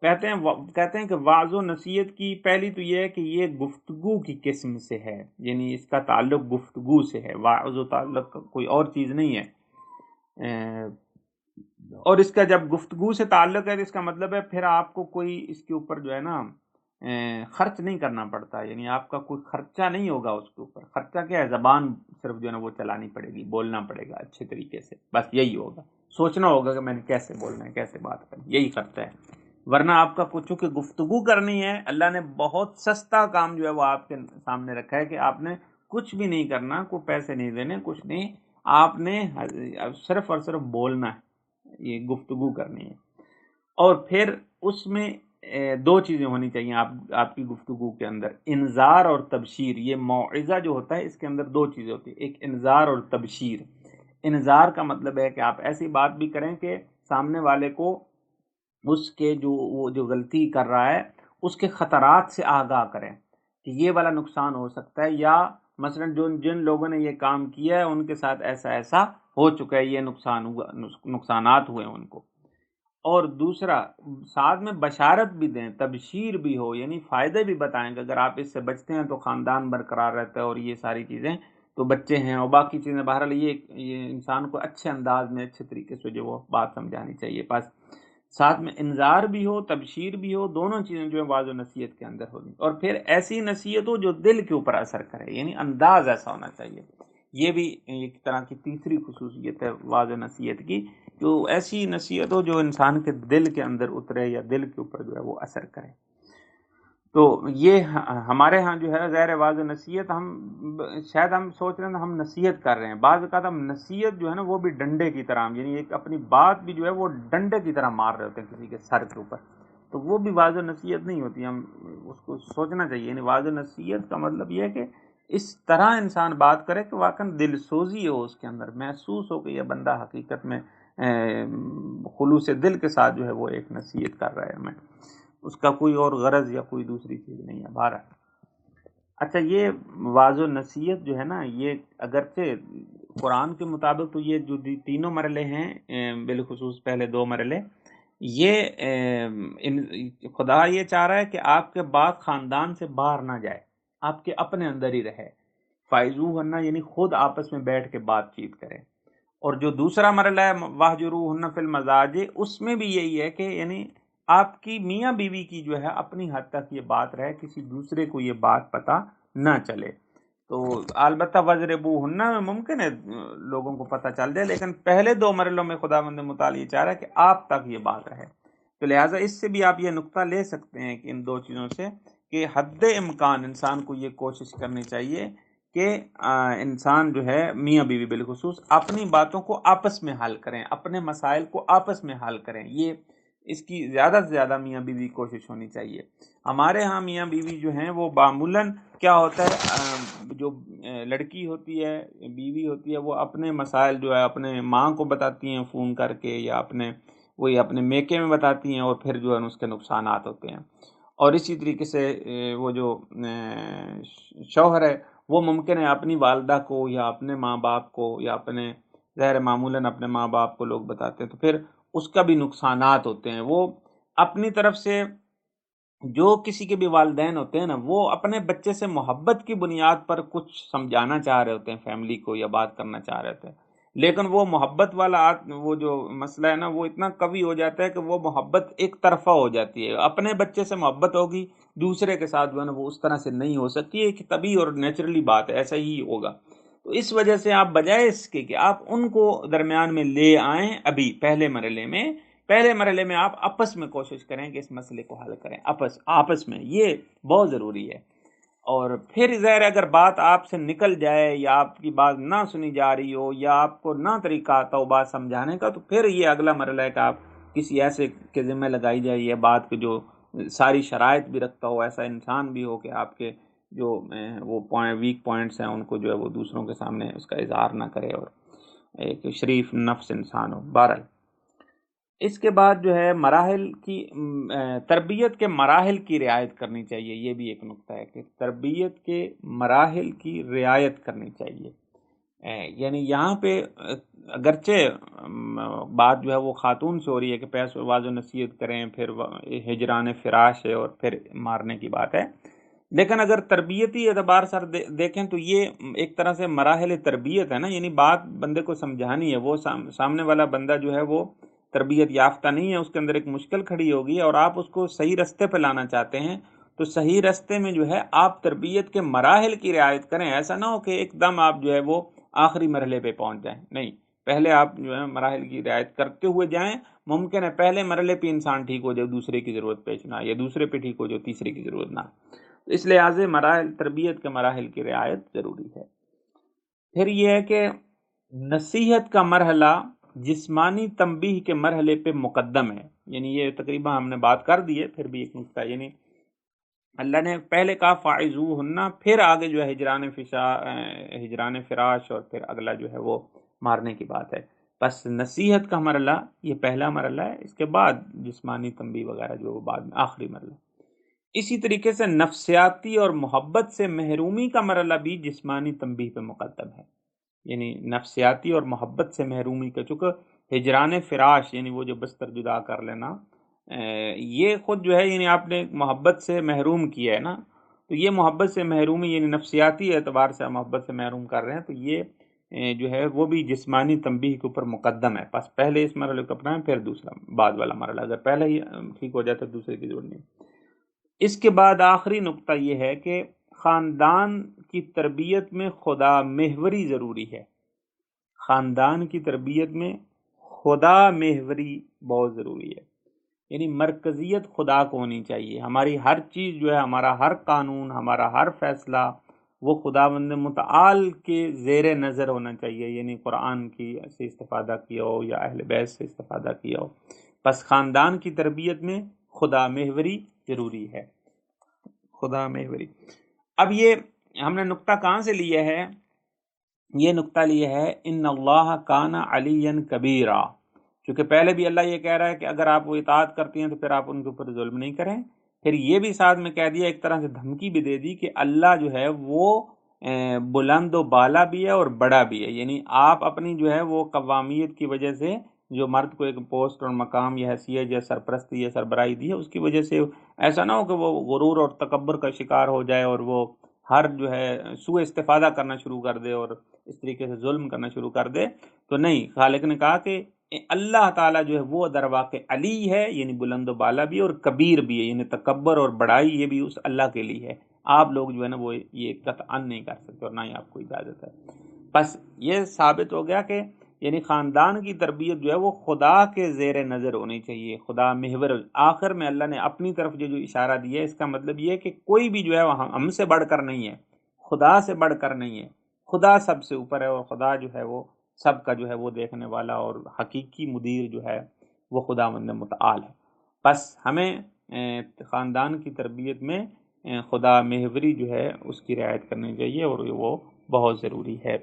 کہتے ہیں کہ واعظ و نصیحت کی پہلی تو یہ ہے کہ یہ گفتگو کی قسم سے ہے، یعنی اس کا تعلق گفتگو سے ہے. واعظ و تعلق کوئی اور چیز نہیں ہے. اور اس کا جب گفتگو سے تعلق ہے تو اس کا مطلب ہے پھر آپ کو کوئی اس کے اوپر جو ہے نا خرچ نہیں کرنا پڑتا، یعنی آپ کا کوئی خرچہ نہیں ہوگا اس کے اوپر. خرچہ کیا ہے؟ زبان صرف جو ہے نا وہ چلانی پڑے گی، بولنا پڑے گا اچھے طریقے سے، بس یہی ہوگا. سوچنا ہوگا کہ میں نے کیسے بولنا ہے، کیسے بات کرنی، یہی خرچہ ہے. ورنہ آپ کا کچھ چونکہ گفتگو کرنی ہے، اللہ نے بہت سستا کام جو ہے وہ آپ کے سامنے رکھا ہے کہ آپ نے کچھ بھی نہیں کرنا، کوئی پیسے نہیں دینے، کچھ نہیں، آپ نے صرف اور صرف بولنا ہے، یہ گفتگو کرنی ہے. اور پھر اس میں دو چیزیں ہونی چاہیے آپ کی گفتگو کے اندر، انذار اور تبشیر. یہ موعظہ جو ہوتا ہے اس کے اندر دو چیزیں ہوتی ہیں، ایک انذار اور تبشیر. انذار کا مطلب ہے کہ آپ ایسی بات بھی کریں کہ سامنے والے کو اس کے وہ جو غلطی کر رہا ہے اس کے خطرات سے آگاہ کریں کہ یہ والا نقصان ہو سکتا ہے، یا مثلا جن لوگوں نے یہ کام کیا ہے ان کے ساتھ ایسا ایسا ہو چکا ہے، یہ نقصانات ہوئے ان کو. اور دوسرا ساتھ میں بشارت بھی دیں، تبشیر بھی ہو، یعنی فائدے بھی بتائیں کہ اگر آپ اس سے بچتے ہیں تو خاندان برقرار رہتا ہے، اور یہ ساری چیزیں تو بچے ہیں اور باقی چیزیں. بہرحال یہ انسان کو اچھے انداز میں اچھے طریقے سے جو وہ بات سمجھانی چاہیے. پس ساتھ میں انذار بھی ہو، تبشیر بھی ہو، دونوں چیزیں جو ہے واعظ و نصیحت کے اندر ہوگی. اور پھر ایسی نصیحت ہو جو دل کے اوپر اثر کرے، یعنی انداز ایسا ہونا چاہیے. یہ بھی ایک طرح کی تیسری خصوصیت ہے واعظ و نصیحت کی، جو ایسی نصیحت ہو جو انسان کے دل کے اندر اترے یا دل کے اوپر جو ہے وہ اثر کرے. تو یہ ہمارے ہاں جو ہے ظاہر واعظ و نصیحت شاید ہم سوچ رہے ہیں ہم نصیحت کر رہے ہیں، بعض اوقات ہم نصیحت جو ہے نا وہ بھی ڈنڈے کی طرح، یعنی ایک اپنی بات بھی جو ہے وہ ڈنڈے کی طرح مار رہے ہوتے ہیں کسی کے سر کے اوپر، تو وہ بھی واعظ و نصیحت نہیں ہوتی. ہم اس کو سوچنا چاہیے، یعنی واعظ و نصیحت کا مطلب یہ ہے کہ اس طرح انسان بات کرے کہ واقعا دل سوزی ہو، اس کے اندر محسوس ہو کہ یہ بندہ حقیقت میں خلوص دل کے ساتھ جو ہے وہ ایک نصیحت کر رہا ہے ہمیں، اس کا کوئی اور غرض یا کوئی دوسری چیز نہیں ہے. بہرحال اچھا، یہ واعظ و نصیحت جو ہے نا یہ اگرچہ قرآن کے مطابق تو یہ جو تینوں مرحلے ہیں، بالخصوص پہلے دو مرحلے، یہ خدا یہ چاہ رہا ہے کہ آپ کے بات خاندان سے باہر نہ جائے، آپ کے اپنے اندر ہی رہے. فائزوہن یعنی خود آپس میں بیٹھ کے بات چیت کریں. اور جو دوسرا مرحلہ ہے واہجروہن فی المضاجع، اس میں بھی یہی ہے کہ یعنی آپ کی میاں بیوی کی جو ہے اپنی حد تک یہ بات رہے، کسی دوسرے کو یہ بات پتہ نہ چلے. تو البتہ وضربوہن ممکن ہے لوگوں کو پتہ چل جائے، لیکن پہلے دو مرحلوں میں خداوند متعال یہ چاہ رہا ہے کہ آپ تک یہ بات رہے. تو لہٰذا اس سے بھی آپ یہ نقطہ لے سکتے ہیں کہ ان دو چیزوں سے کہ حد امکان انسان کو یہ کوشش کرنی چاہیے کہ انسان جو ہے میاں بیوی بالخصوص اپنی باتوں کو آپس میں حل کریں، اپنے مسائل کو آپس میں حل کریں. یہ اس کی زیادہ سے زیادہ میاں بیوی کوشش ہونی چاہیے. ہمارے ہاں میاں بیوی جو ہیں وہ معمولاً کیا ہوتا ہے، جو لڑکی ہوتی ہے، بیوی ہوتی ہے، وہ اپنے مسائل جو ہے اپنے ماں کو بتاتی ہیں فون کر کے، یا اپنے میکے میں بتاتی ہیں، اور پھر جو ہے اس کے نقصانات ہوتے ہیں. اور اسی طریقے سے وہ جو شوہر ہے وہ ممکن ہے اپنی والدہ کو یا اپنے ماں باپ کو یا اپنے ظاہر معمولاً اپنے ماں باپ کو لوگ بتاتے ہیں، تو پھر اس کا بھی نقصانات ہوتے ہیں. وہ اپنی طرف سے جو کسی کے بھی والدین ہوتے ہیں نا، وہ اپنے بچے سے محبت کی بنیاد پر کچھ سمجھانا چاہ رہے ہوتے ہیں، فیملی کو، یا بات کرنا چاہ رہے ہوتے ہیں، لیکن وہ محبت والا وہ جو مسئلہ ہے نا وہ اتنا قوی ہو جاتا ہے کہ وہ محبت ایک طرفہ ہو جاتی ہے. اپنے بچے سے محبت ہوگی، دوسرے کے ساتھ جو ہے نا وہ اس طرح سے نہیں ہو سکتی ہے، کہ طبیعی اور نیچرلی بات ہے، ایسا ہی ہوگا. تو اس وجہ سے آپ بجائے اس کے کہ آپ ان کو درمیان میں لے آئیں، ابھی پہلے مرحلے میں آپ آپس میں کوشش کریں کہ اس مسئلے کو حل کریں، آپس میں، یہ بہت ضروری ہے. اور پھر ظاہر اگر بات آپ سے نکل جائے یا آپ کی بات نہ سنی جا رہی ہو یا آپ کو نہ طریقہ آتا ہو بات سمجھانے کا، تو پھر یہ اگلا مرحلہ ہے کہ آپ کسی ایسے کے ذمہ لگائی جائے یہ بات کہ جو ساری شرائط بھی رکھتا ہو، ایسا انسان بھی ہو کہ آپ کے جو وہ ویک پوائنٹس ہیں ان کو جو ہے وہ دوسروں کے سامنے اس کا اظہار نہ کرے، اور ایک شریف نفس انسان ہو. بہرحال اس کے بعد جو ہے مراحل کی تربیت کے مراحل کی رعایت کرنی چاہیے. یہ بھی ایک نقطہ ہے کہ تربیت کے مراحل کی رعایت کرنی چاہیے. یعنی یہاں پہ اگرچہ بات جو ہے وہ خاتون سے ہو رہی ہے کہ پیس و واض و نصیحت کریں، پھر ہجران فراش ہے اور پھر مارنے کی بات ہے، لیکن اگر تربیتی اعتبار سے دیکھیں تو یہ ایک طرح سے مراحل تربیت ہے نا. یعنی بات بندے کو سمجھانی ہے، وہ سامنے والا بندہ جو ہے وہ تربیت یافتہ نہیں ہے، اس کے اندر ایک مشکل کھڑی ہوگی اور آپ اس کو صحیح رستے پہ لانا چاہتے ہیں، تو صحیح رستے میں جو ہے آپ تربیت کے مراحل کی رعایت کریں. ایسا نہ ہو کہ ایک دم آپ جو ہے وہ آخری مرحلے پہ پہنچ جائیں، نہیں، پہلے آپ جو ہے مراحل کی رعایت کرتے ہوئے جائیں. ممکن ہے پہلے مرحلے پہ انسان ٹھیک ہو جائے، دوسرے کی ضرورت پیش نہ، یا دوسرے پہ ٹھیک ہو جائے تیسرے کی ضرورت نہ. اس لحاظ سے تربیت کے مراحل کی رعایت ضروری ہے. پھر یہ ہے کہ نصیحت کا مرحلہ جسمانی تنبیہ کے مرحلے پہ مقدم ہے. یعنی یہ تقریباً ہم نے بات کر دی ہے، پھر بھی ایک نقطہ، یعنی اللہ نے پہلے کہا فاعذوہن، پھر آگے جو ہے ہجران فراش، اور پھر اگلا جو ہے وہ مارنے کی بات ہے. بس نصیحت کا مرحلہ یہ پہلا مرحلہ ہے، اس کے بعد جسمانی تنبیہ وغیرہ جو وہ بعد میں آخری مرحلہ. اسی طریقے سے نفسیاتی اور محبت سے محرومی کا مرحلہ بھی جسمانی تنبیہ پہ مقدم ہے. یعنی نفسیاتی اور محبت سے محرومی کا، چونکہ ہجران فراش یعنی وہ جو بستر جدا کر لینا، یہ خود جو ہے یعنی آپ نے محبت سے محروم کیا ہے نا، تو یہ محبت سے محرومی یعنی نفسیاتی اعتبار سے محبت سے محروم کر رہے ہیں، تو یہ جو ہے وہ بھی جسمانی تنبیہ کے اوپر مقدم ہے. بس پہلے اس مرحلے کو اپنائیں، پھر دوسرا بعد والا مرحلہ، اگر پہلے ہی ٹھیک ہو جاتا ہے دوسرے کی ضرورت نہیں. اس کے بعد آخری نقطہ یہ ہے کہ خاندان کی تربیت میں خدا محوری ضروری ہے. خاندان کی تربیت میں خدا محوری بہت ضروری ہے. یعنی مرکزیت خدا کو ہونی چاہیے. ہماری ہر چیز جو ہے، ہمارا ہر قانون، ہمارا ہر فیصلہ وہ خداوند متعال کے زیر نظر ہونا چاہیے. یعنی قرآن کی سے استفادہ کیا ہو یا اہل بیت سے استفادہ کیا ہو. بس خاندان کی تربیت میں خدا محوری ضروری ہے. خدا محوری. اب یہ ہم نے نقطہ کہاں سے لیا ہے؟ یہ نقطہ لیا ہے ان اللہ کان علیا کبیرا. کیونکہ پہلے بھی اللہ یہ کہہ رہا ہے کہ اگر آپ وہ اطاعت کرتی ہیں تو پھر آپ ان کے اوپر ظلم نہیں کریں. پھر یہ بھی ساتھ میں کہہ دیا، ایک طرح سے دھمکی بھی دے دی کہ اللہ جو ہے وہ بلند و بالا بھی ہے اور بڑا بھی ہے. یعنی آپ اپنی جو ہے وہ قوامیت کی وجہ سے جو مرد کو ایک پوسٹ اور مقام یا حیثیت یا سرپرستی یا سربراہی دی ہے، اس کی وجہ سے ایسا نہ ہو کہ وہ غرور اور تکبر کا شکار ہو جائے اور وہ ہر جو ہے سوء استفادہ کرنا شروع کر دے اور اس طریقے سے ظلم کرنا شروع کر دے. تو نہیں، خالق نے کہا کہ اللہ تعالیٰ جو ہے وہ در واقع علی ہے، یعنی بلند و بالا بھی، اور کبیر بھی ہے، یعنی تکبر اور بڑائی یہ بھی اس اللہ کے لیے ہے. آپ لوگ جو ہے نا وہ یہ قطعاً نہیں کر سکتے اور نہ ہی آپ کو اجازت ہے. بس یہ ثابت ہو گیا کہ یعنی خاندان کی تربیت جو ہے وہ خدا کے زیر نظر ہونی چاہیے، خدا محور. آخر میں اللہ نے اپنی طرف جو اشارہ دیا ہے، اس کا مطلب یہ ہے کہ کوئی بھی جو ہے وہ ہم سے بڑھ کر نہیں ہے، خدا سے بڑھ کر نہیں ہے. خدا سب سے اوپر ہے، اور خدا جو ہے وہ سب کا جو ہے وہ دیکھنے والا اور حقیقی مدیر جو ہے وہ خداوند متعال ہے. بس ہمیں خاندان کی تربیت میں خدا محوری جو ہے اس کی رعایت کرنی چاہیے، اور وہ بہت ضروری ہے.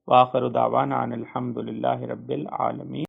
وآخر دعوانا ان الحمد للہ رب العالمین.